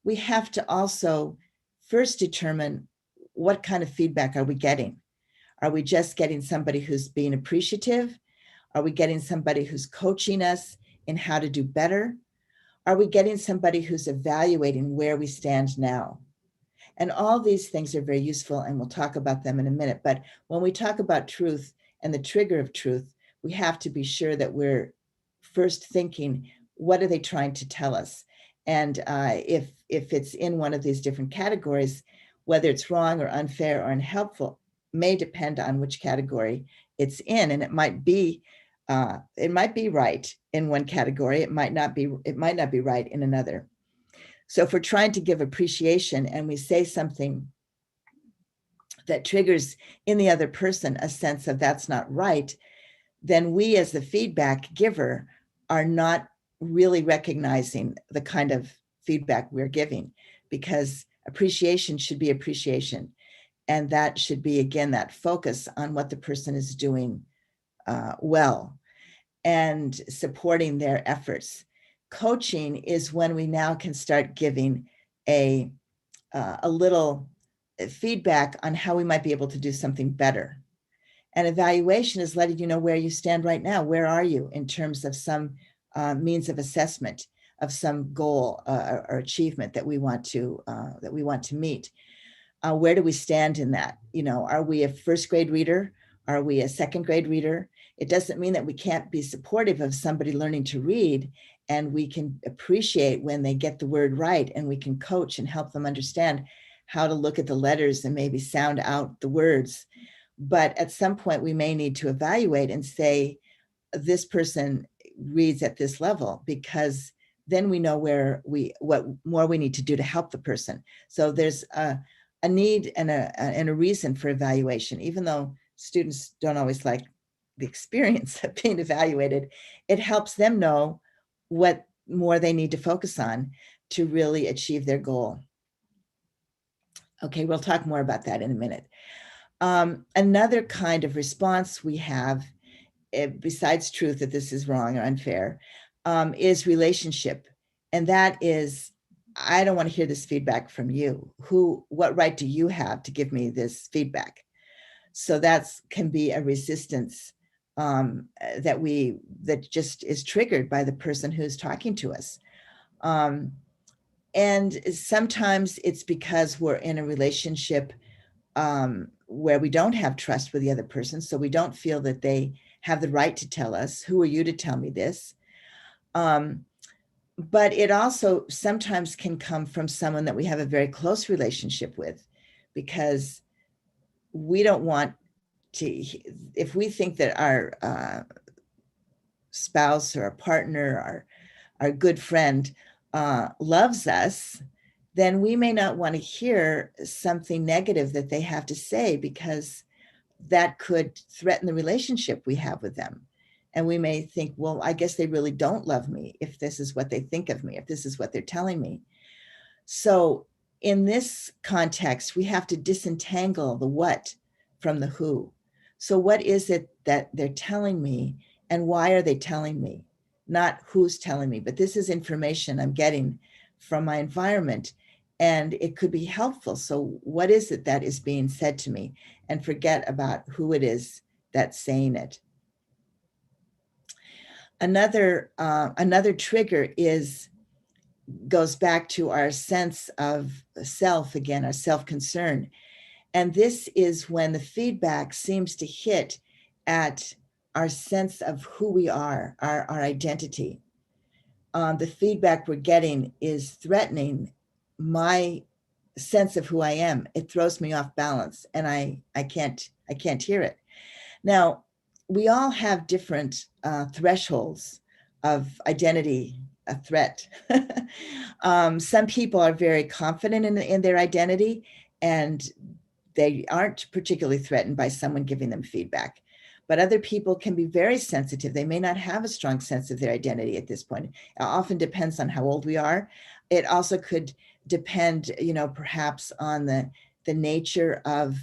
we have to also first determine what kind of feedback are we getting. Are we just getting somebody who's being appreciative? Are we getting somebody who's coaching us in how to do better? Are we getting somebody who's evaluating where we stand now? And all these things are very useful, and we'll talk about them in a minute. But when we talk about truth and the trigger of truth, we have to be sure that we're first thinking, what are they trying to tell us? And if it's in one of these different categories, whether it's wrong or unfair or unhelpful may depend on which category it's in. And it might be right in one category. It might not be right in another. So if we're trying to give appreciation and we say something that triggers in the other person a sense of that's not right, then we as the feedback giver are not really recognizing the kind of feedback we're giving, because appreciation should be appreciation. And that should be, again, that focus on what the person is doing well and supporting their efforts. Coaching is when we now can start giving a little feedback on how we might be able to do something better. And evaluation is letting you know where you stand right now. Where are you in terms of some means of assessment of some goal or achievement that we want to meet? Where do we stand in that? You know, are we a first grade reader? Are we a second grade reader? It doesn't mean that we can't be supportive of somebody learning to read, and we can appreciate when they get the word right, and we can coach and help them understand how to look at the letters and maybe sound out the words. But at some point, we may need to evaluate and say, this person reads at this level, because then we know what more we need to do to help the person. So there's a need and a reason for evaluation. Even though students don't always like the experience of being evaluated, it helps them know what more they need to focus on to really achieve their goal. Okay, we'll talk more about that in a minute. Another kind of response we have, besides truth that this is wrong or unfair, is relationship. And that is, I don't want to hear this feedback from you. What right do you have to give me this feedback? So that can be a resistance that just is triggered by the person who's talking to us. And sometimes it's because we're in a relationship where we don't have trust with the other person. So we don't feel that they have the right to tell us, who are you to tell me this? But it also sometimes can come from someone that we have a very close relationship with, because we don't want to, if we think that our spouse or a partner or our good friend loves us, then we may not want to hear something negative that they have to say, because that could threaten the relationship we have with them. And we may think, well, I guess they really don't love me if this is what they think of me, if this is what they're telling me. So in this context, we have to disentangle the what from the who. So what is it that they're telling me, and why are they telling me? Not who's telling me, but this is information I'm getting from my environment, and it could be helpful. So what is it that is being said to me? And forget about who it is that's saying it. Another trigger goes back to our sense of self again, our self-concern. And this is when the feedback seems to hit at our sense of who we are, our identity. The feedback we're getting is threatening my sense of who I am. It throws me off balance, and I can't hear it. Now, we all have different thresholds of identity, a threat. Some people are very confident in their identity, and they aren't particularly threatened by someone giving them feedback. But other people can be very sensitive. They may not have a strong sense of their identity at this point. It often depends on how old we are. It also could depend, perhaps on the nature of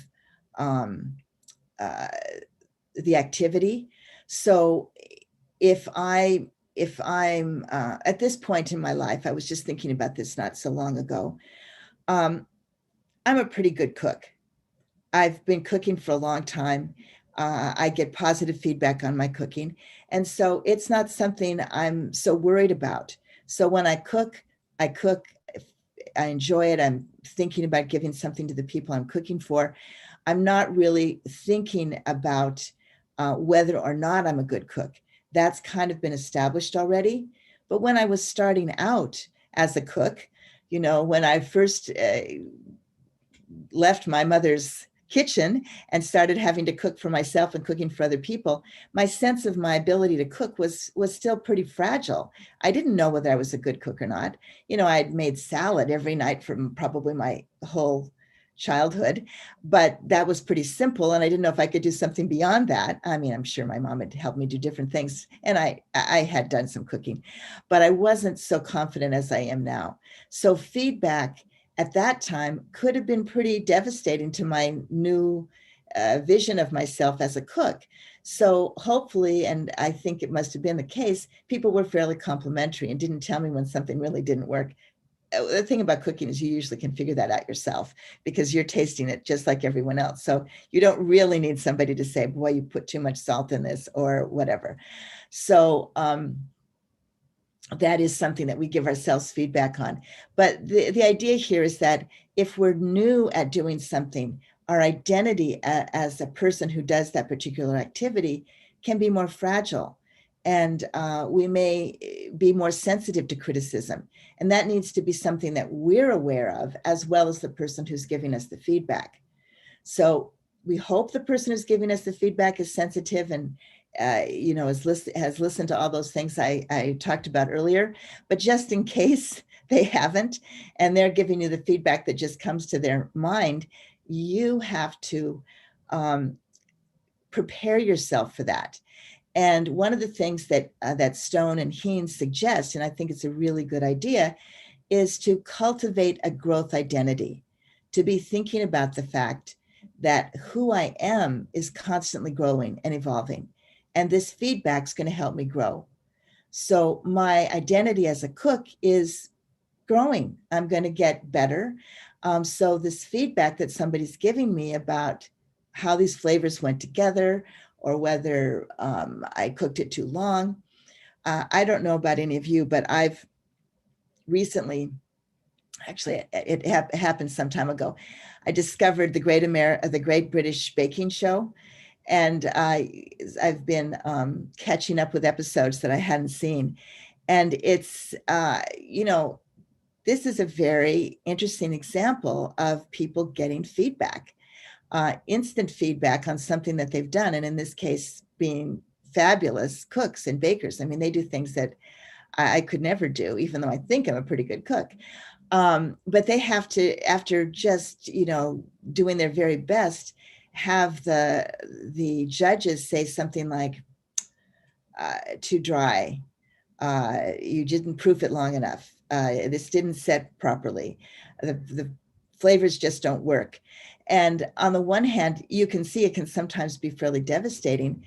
the activity. So if I'm at this point in my life, I was just thinking about this not so long ago. I'm a pretty good cook. I've been cooking for a long time. I get positive feedback on my cooking. And so it's not something I'm so worried about. So when I cook, I enjoy it. I'm thinking about giving something to the people I'm cooking for. I'm not really thinking about whether or not I'm a good cook. That's kind of been established already. But when I was starting out as a cook, when I first left my mother's kitchen and started having to cook for myself and cooking for other people, my sense of my ability to cook was still pretty fragile. I didn't know whether I was a good cook or not. I'd made salad every night for probably my whole childhood, but that was pretty simple. And I didn't know if I could do something beyond that. I mean, I'm sure my mom had helped me do different things, and I had done some cooking, but I wasn't so confident as I am now. So feedback at that time could have been pretty devastating to my new vision of myself as a cook. So hopefully, and I think it must have been the case, people were fairly complimentary and didn't tell me when something really didn't work. The thing about cooking is you usually can figure that out yourself because you're tasting it just like everyone else. So you don't really need somebody to say, boy, you put too much salt in this or whatever. So that is something that we give ourselves feedback on. But the idea here is that if we're new at doing something, our identity as a person who does that particular activity can be more fragile. And we may be more sensitive to criticism. And that needs to be something that we're aware of, as well as the person who's giving us the feedback. So we hope the person who's giving us the feedback is sensitive and has listened to all those things I talked about earlier. But just in case they haven't, and they're giving you the feedback that just comes to their mind, you have to prepare yourself for that. And one of the things that Stone and Heen suggest, and I think it's a really good idea, is to cultivate a growth identity, to be thinking about the fact that who I am is constantly growing and evolving. And this feedback is going to help me grow. So my identity as a cook is growing. I'm going to get better. So this feedback that somebody's giving me about how these flavors went together or whether I cooked it too long. I don't know about any of you, but I've recently, actually it happened some time ago, I discovered the Great British Baking Show. And I've been catching up with episodes that I hadn't seen. And it's, this is a very interesting example of people getting feedback, instant feedback on something that they've done. And in this case, being fabulous cooks and bakers. I mean, they do things that I could never do, even though I think I'm a pretty good cook. But they have to, after just, doing their very best, have the judges say something like, too dry, you didn't proof it long enough, this didn't set properly, the flavors just don't work. And on the one hand, you can see it can sometimes be fairly devastating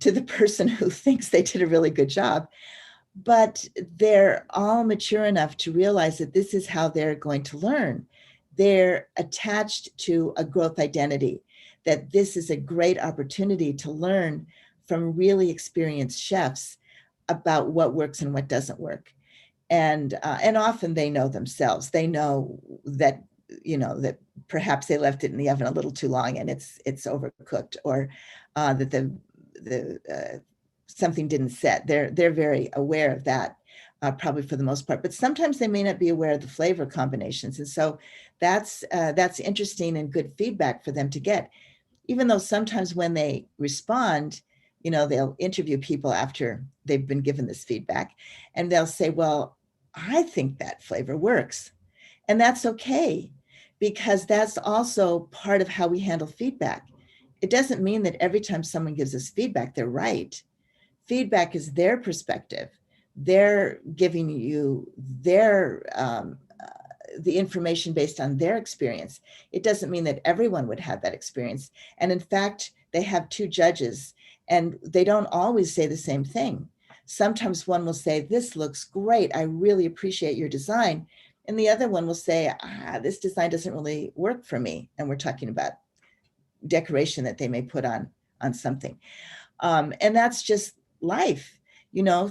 to the person who thinks they did a really good job. But they're all mature enough to realize that this is how they're going to learn. They're attached to a growth identity, that this is a great opportunity to learn from really experienced chefs about what works and what doesn't work. And often they know themselves. They know that, that perhaps they left it in the oven a little too long and it's overcooked, or that the something didn't set. They're very aware of that, probably for the most part. But sometimes they may not be aware of the flavor combinations, and so that's interesting and good feedback for them to get. Even though sometimes when they respond, they'll interview people after they've been given this feedback, and they'll say, "Well, I think that flavor works," and that's okay, because that's also part of how we handle feedback. It doesn't mean that every time someone gives us feedback, they're right. Feedback is their perspective. They're giving you the information based on their experience. It doesn't mean that everyone would have that experience. And in fact, they have two judges and they don't always say the same thing. Sometimes one will say, "This looks great. I really appreciate your design." And the other one will say, "This design doesn't really work for me." And we're talking about decoration that they may put on something. And that's just life.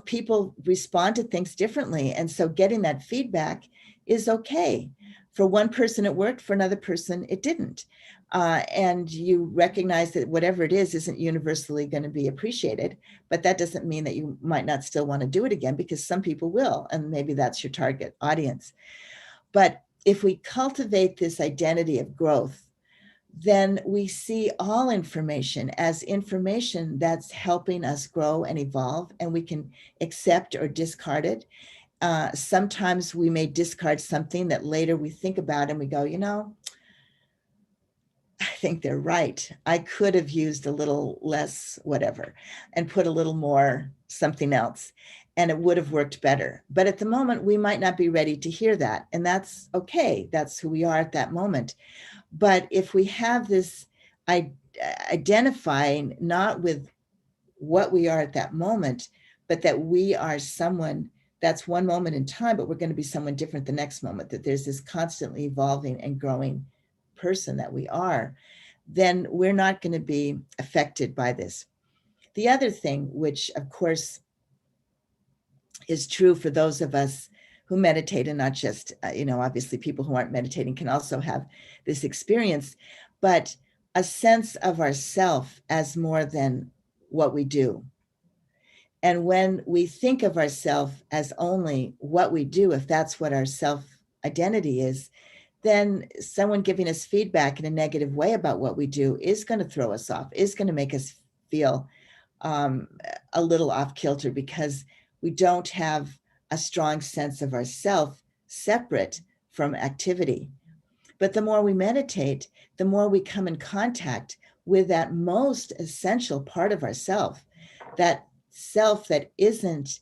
People respond to things differently. And so getting that feedback is okay. For one person, it worked. For another person, it didn't. And you recognize that whatever it is isn't universally going to be appreciated. But that doesn't mean that you might not still want to do it again, because some people will. And maybe that's your target audience. But if we cultivate this identity of growth, then we see all information as information that's helping us grow and evolve, and we can accept or discard it. Sometimes we may discard something that later we think about and we go, think they're right. I could have used a little less whatever and put a little more something else, and it would have worked better. But at the moment, we might not be ready to hear that. And that's okay. That's who we are at that moment. But if we have this identifying not with what we are at that moment, but that we are someone that's one moment in time, but we're going to be someone different the next moment, that there's this constantly evolving and growing person that we are, then we're not going to be affected by this. The other thing, which of course is true for those of us who meditate, and not just, obviously people who aren't meditating can also have this experience, but a sense of ourself as more than what we do. And when we think of ourselves as only what we do, if that's what our self identity is, then someone giving us feedback in a negative way about what we do is going to throw us off, is going to make us feel um, a little off kilter, because we don't have a strong sense of ourself separate from activity. But the more we meditate, the more we come in contact with that most essential part of ourself, that self that isn't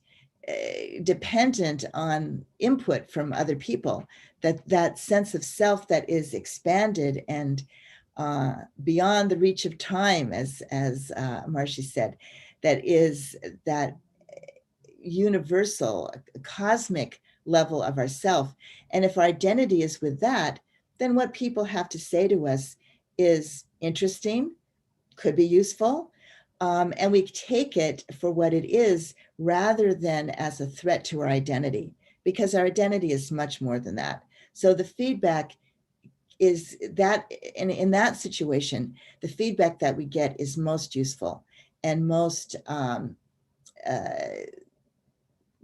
dependent on input from other people, that sense of self that is expanded and beyond the reach of time, as Marcy said, that is that universal, cosmic level of ourself. And if our identity is with that, then what people have to say to us is interesting, could be useful, and we take it for what it is rather than as a threat to our identity, because our identity is much more than that. So the feedback is that in that situation, the feedback that we get is most useful and most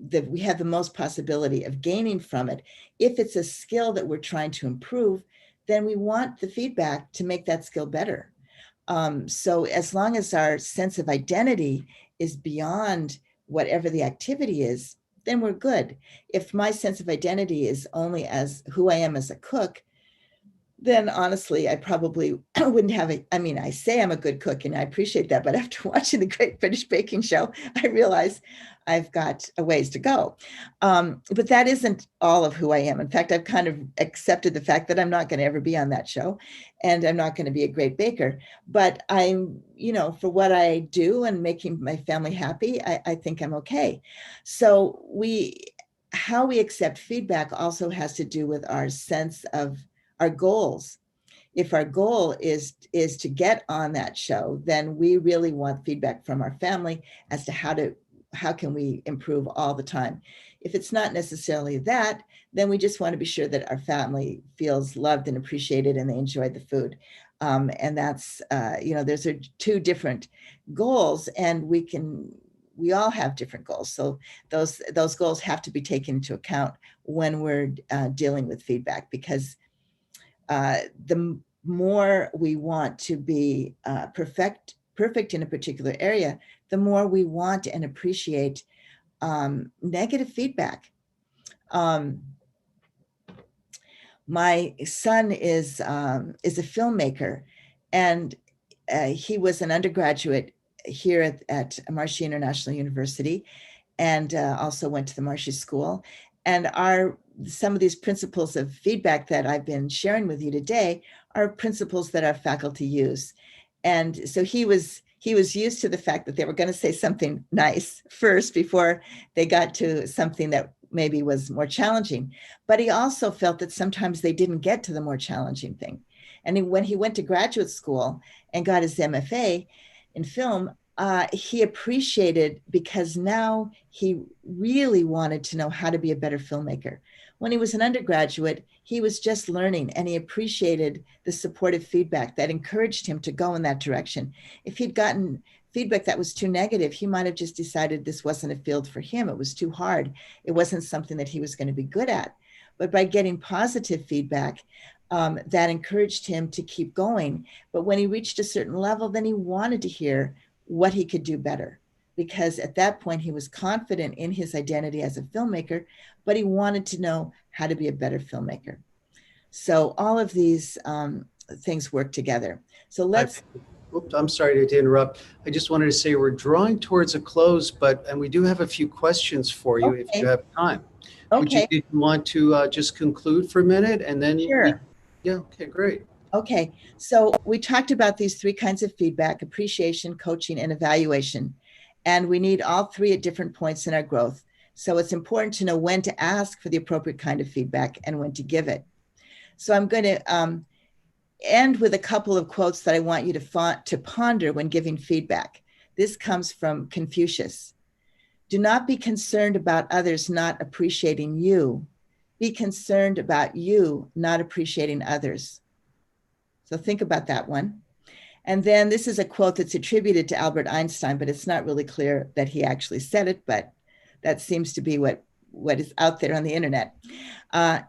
that we have the most possibility of gaining from it. If it's a skill that we're trying to improve, then we want the feedback to make that skill better. So as long as our sense of identity is beyond whatever the activity is, then we're good. If my sense of identity is only as who I am as a cook, then honestly, I probably wouldn't have it. I mean, I say I'm a good cook and I appreciate that, but after watching the Great British Baking Show, I realize I've got a ways to go. But that isn't all of who I am. In fact, I've kind of accepted the fact that I'm not going to ever be on that show and I'm not going to be a great baker. But I'm, for what I do and making my family happy, I think I'm okay. So how we accept feedback also has to do with our sense of our goals. If our goal is to get on that show, then we really want feedback from our family as to how can we improve all the time. If it's not necessarily that, then we just want to be sure that our family feels loved and appreciated and they enjoyed the food. And that's, those are two different goals, and we all have different goals. So those goals have to be taken into account when we're dealing with feedback, because the more we want to be perfect in a particular area, the more we want and appreciate negative feedback. My son is a filmmaker, and he was an undergraduate here at Marshey International University, and also went to the Marshey School. And some of these principles of feedback that I've been sharing with you today are principles that our faculty use. And so he was used to the fact that they were going to say something nice first before they got to something that maybe was more challenging. But he also felt that sometimes they didn't get to the more challenging thing. And when he went to graduate school and got his MFA in film, he appreciated, because now he really wanted to know how to be a better filmmaker. When he was an undergraduate, he was just learning, and he appreciated the supportive feedback that encouraged him to go in that direction. If he'd gotten feedback that was too negative, he might have just decided this wasn't a field for him. It was too hard. It wasn't something that he was going to be good at. But by getting positive feedback, that encouraged him to keep going. But when he reached a certain level, then he wanted to hear what he could do better, because at that point he was confident in his identity as a filmmaker, but he wanted to know how to be a better filmmaker. So all of these things work together. So I, let's, oops, I'm sorry to interrupt. I just wanted to say we're drawing towards a close, and we do have a few questions for you if you okay, have time. okay, Did you want to just conclude for a minute and then sure. yeah, okay, great. Okay, so we talked about these three kinds of feedback: appreciation, coaching, and evaluation. And we need all three at different points in our growth. So it's important to know when to ask for the appropriate kind of feedback and when to give it. So I'm going to end with a couple of quotes that I want you to ponder when giving feedback. This comes from Confucius. Do not be concerned about others not appreciating you. Be concerned about you not appreciating others. So think about that one. And then this is a quote that's attributed to Albert Einstein, but it's not really clear that he actually said it, but that seems to be what is out there on the internet.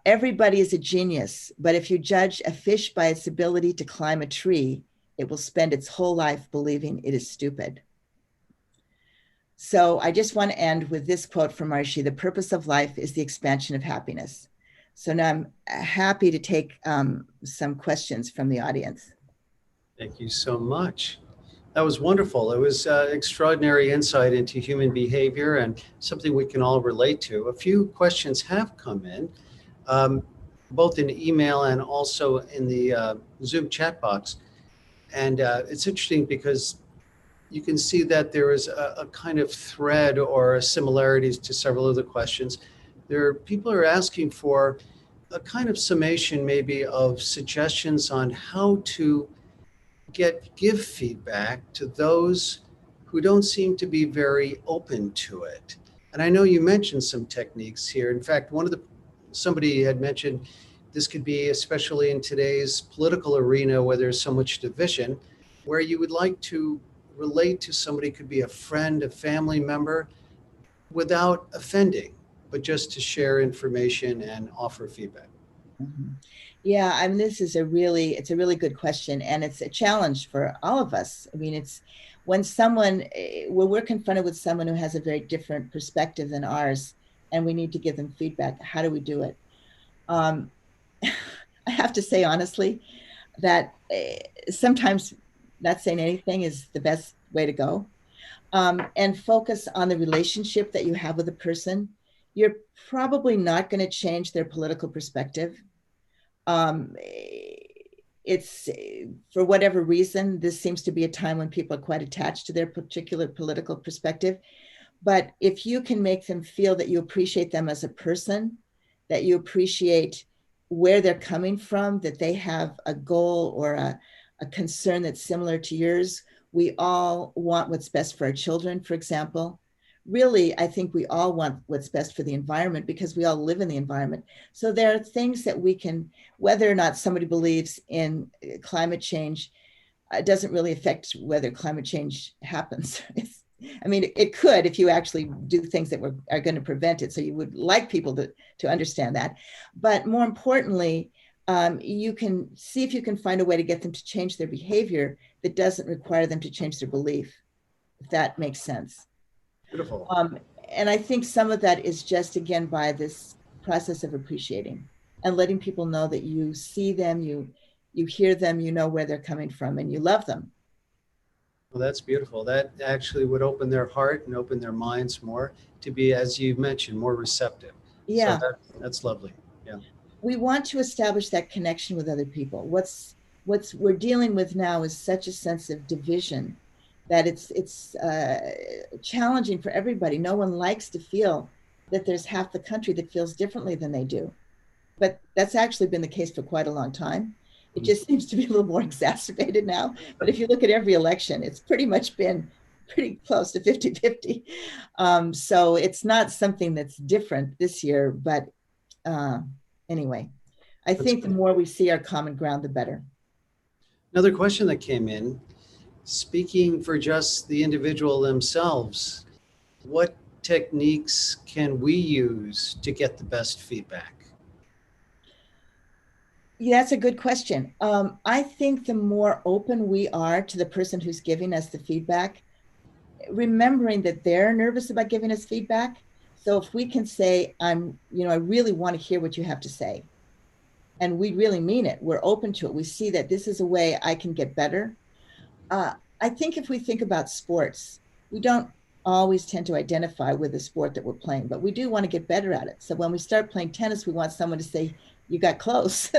Everybody is a genius, but if you judge a fish by its ability to climb a tree, it will spend its whole life believing it is stupid. So I just want to end with this quote from Maharshi: the purpose of life is the expansion of happiness. So now I'm happy to take some questions from the audience. Thank you so much. That was wonderful. It was extraordinary insight into human behavior and something we can all relate to. A few questions have come in, um, both in email and also in the Zoom chat box. And it's interesting because you can see that there is a kind of thread or similarities to several of the questions. People are asking for a kind of summation, maybe, of suggestions on how to give feedback to those who don't seem to be very open to it. And I know you mentioned some techniques here. In fact, somebody had mentioned this could be, especially in today's political arena where there's so much division, where you would like to relate to somebody, could be a friend, a family member, without offending, but just to share information and offer feedback. Mhm. Yeah, I mean, it's a really good question, and it's a challenge for all of us. I mean, it's when we're confronted with someone who has a very different perspective than ours, and we need to give them feedback. How do we do it? Um, I have to say honestly that sometimes not saying anything is the best way to go, and focus on the relationship that you have with a person. You're probably not going to change their political perspective. um, it's for whatever reason, this seems to be a time when people are quite attached to their particular political perspective. But if you can make them feel that you appreciate them as a person, that you appreciate where they're coming from, that they have a goal or a concern that's similar to yours. We all want what's best for our children, for example. Really, I think we all want what's best for the environment because we all live in the environment. So there are things that we can, whether or not somebody believes in climate change, it doesn't really affect whether climate change happens. I mean, it could if you actually do things that are going to prevent it. So you would like people to understand that. But more importantly, you can see if you can find a way to get them to change their behavior that doesn't require them to change their belief, if that makes sense. Beautiful. Um, and I think some of that is just, again, by this process of appreciating and letting people know that you see them, you hear them, you know where they're coming from, and you love them. Well, that's beautiful. That actually would open their heart and open their minds more to be, as you mentioned, more receptive. So Yeah, that's lovely. Yeah. we want to establish that connection with other people. What's we're dealing with now is such a sense of division that it's challenging for everybody. No one likes to feel that there's half the country that feels differently than they do. But that's actually been the case for quite a long time. It just seems to be a little more exacerbated now. But if you look at every election, it's pretty much been pretty close to 50-50. So it's not something that's different this year. But uh, anyway, I That's think the good. more we see our common ground, the better. Another question that came in, speaking for just the individual themselves, what techniques can we use to get the best feedback? Yeah, that's a good question. I think the more open we are to the person who's giving us the feedback, remembering that they're nervous about giving us feedback. So if we can say, I really want to hear what you have to say. and we really mean it. We're open to it. We see that this is a way I can get better. I think if we think about sports, we don't always tend to identify with the sport that we're playing, but we do want to get better at it. So when we start playing tennis, we want someone to say, you got close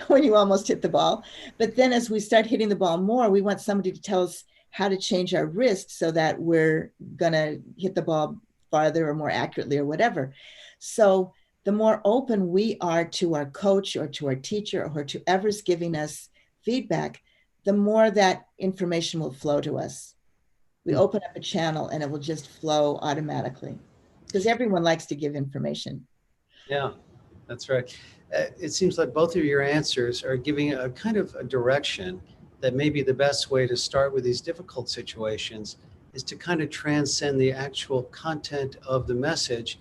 when you almost hit the ball. But then as we start hitting the ball more, we want somebody to tell us how to change our wrist so that we're going to hit the ball farther or more accurately or whatever. So the more open we are to our coach or to our teacher or to whoever's giving us feedback, the more that information will flow to us. We open up a channel and it will just flow automatically because everyone likes to give information. Yeah, that's right. It seems like both of your answers are giving a kind of a direction that maybe the best way to start with these difficult situations is to kind of transcend the actual content of the message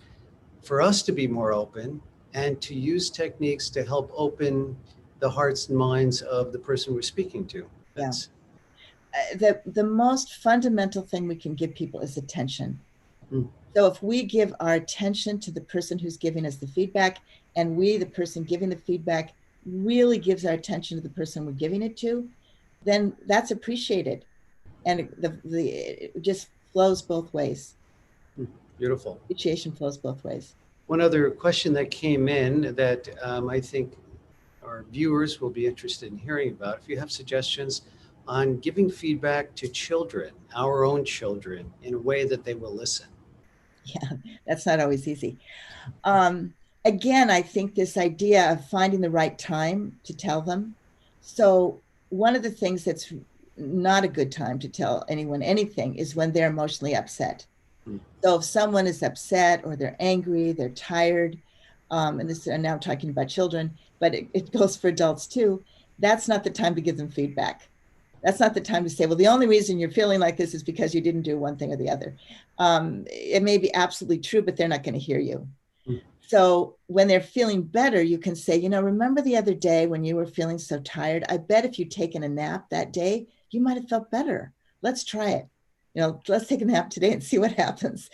for us to be more open and to use techniques to help open the hearts and minds of the person we're speaking to. Yeah. That's The most fundamental thing we can give people is attention. mm, So if we give our attention to the person who's giving us the feedback, and we, the person giving the feedback, really gives our attention to the person we're giving it to, then that's appreciated. And it just flows both ways. beautiful. Appreciation flows both ways. One other question that came in that I think our viewers will be interested in hearing about. If you have suggestions on giving feedback to children, our own children, in a way that they will listen. Yeah, that's not always easy. Um, Again, I think this idea of finding the right time to tell them. So one of the things that's not a good time to tell anyone anything is when they're emotionally upset. Hmm. So if someone is upset or they're angry, they're tired, and now I'm talking about children, but it goes for adults too, that's not the time to give them feedback. That's not the time to say, well, the only reason you're feeling like this is because you didn't do one thing or the other. It may be absolutely true, but they're not going to hear you. Hmm. So when they're feeling better, you can say, remember the other day when you were feeling so tired? I bet if you'd taken a nap that day, you might have felt better. Let's try it. Let's take a nap today and see what happens.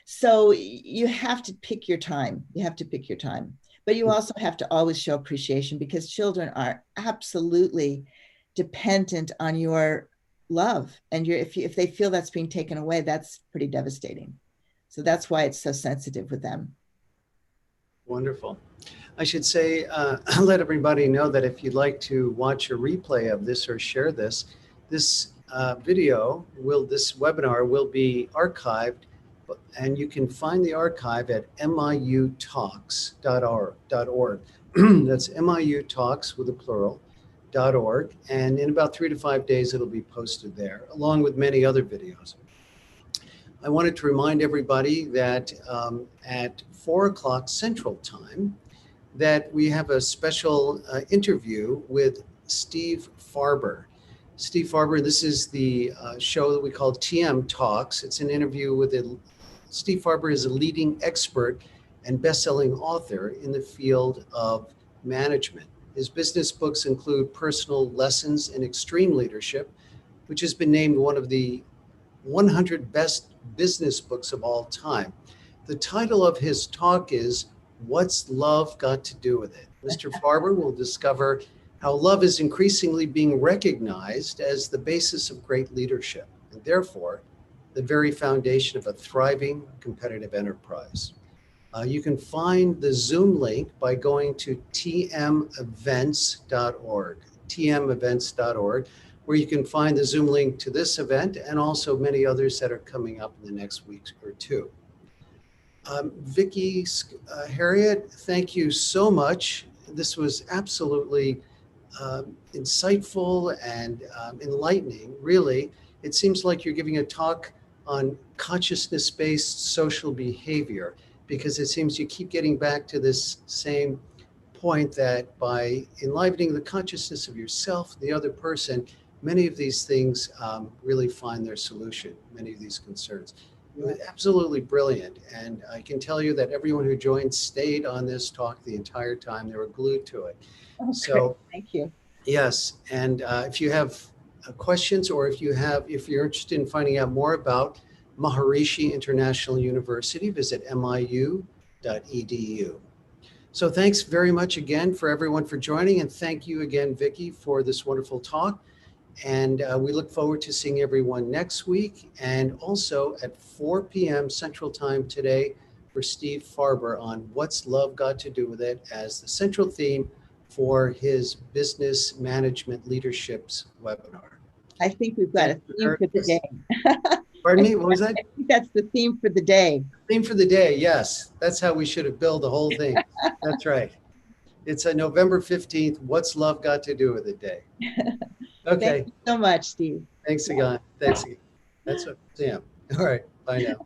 So you have to pick your time. You have to pick your time. But you also have to always show appreciation because children are absolutely dependent on your love. And if they feel that's being taken away, that's pretty devastating. So that's why it's so sensitive with them. Wonderful. I should say, let everybody know that if you'd like to watch a replay of this or share this, this this webinar will be archived, and you can find the archive at miutalks.org. That's miutalks with a plural.org. And in about 3 to 5 days, it'll be posted there, along with many other videos. I wanted to remind everybody that at 4 o'clock Central Time, that we have a special interview with Steve Farber. Steve Farber, this is the show that we call TM Talks. It's an interview with Steve Farber is a leading expert and best-selling author in the field of management. His business books include Personal Lessons in Extreme Leadership, which has been named one of the 100 best business books of all time. The title of his talk is What's Love Got to Do with It? Mr. Farber will discover how love is increasingly being recognized as the basis of great leadership, and therefore the very foundation of a thriving competitive enterprise. You can find the Zoom link by going to tmevents.org, tmevents.org, where you can find the Zoom link to this event and also many others that are coming up in the next week or two. Vicki, Harriet, thank you so much. This was absolutely insightful and enlightening, really. It seems like you're giving a talk on consciousness-based social behavior, because it seems you keep getting back to this same point that by enlivening the consciousness of yourself, the other person, many of these things really find their solution, many of these concerns. It was absolutely brilliant. And I can tell you that everyone who joined stayed on this talk the entire time. They were glued to it. Oh, so thank you. Yes. And if you have questions, or if you're interested in finding out more about Maharishi International University, visit miu.edu. So thanks very much again for everyone for joining. And thank you again, Vicki, for this wonderful talk. And we look forward to seeing everyone next week and also at 4 p.m. Central Time today for Steve Farber on What's Love Got to Do with It as the central theme for his business management leaderships webinar. I think we've got Thank a you, theme Eric. for the day. Pardon me, what was that? I think that's the theme for the day. Theme for the day, yes. That's how we should have billed the whole thing. That's right. It's a November 15th, What's Love Got to Do with It day. Thank Okay. you so much, Steve. Thanks again. Thanks again. That's what Sam. All right. Bye now.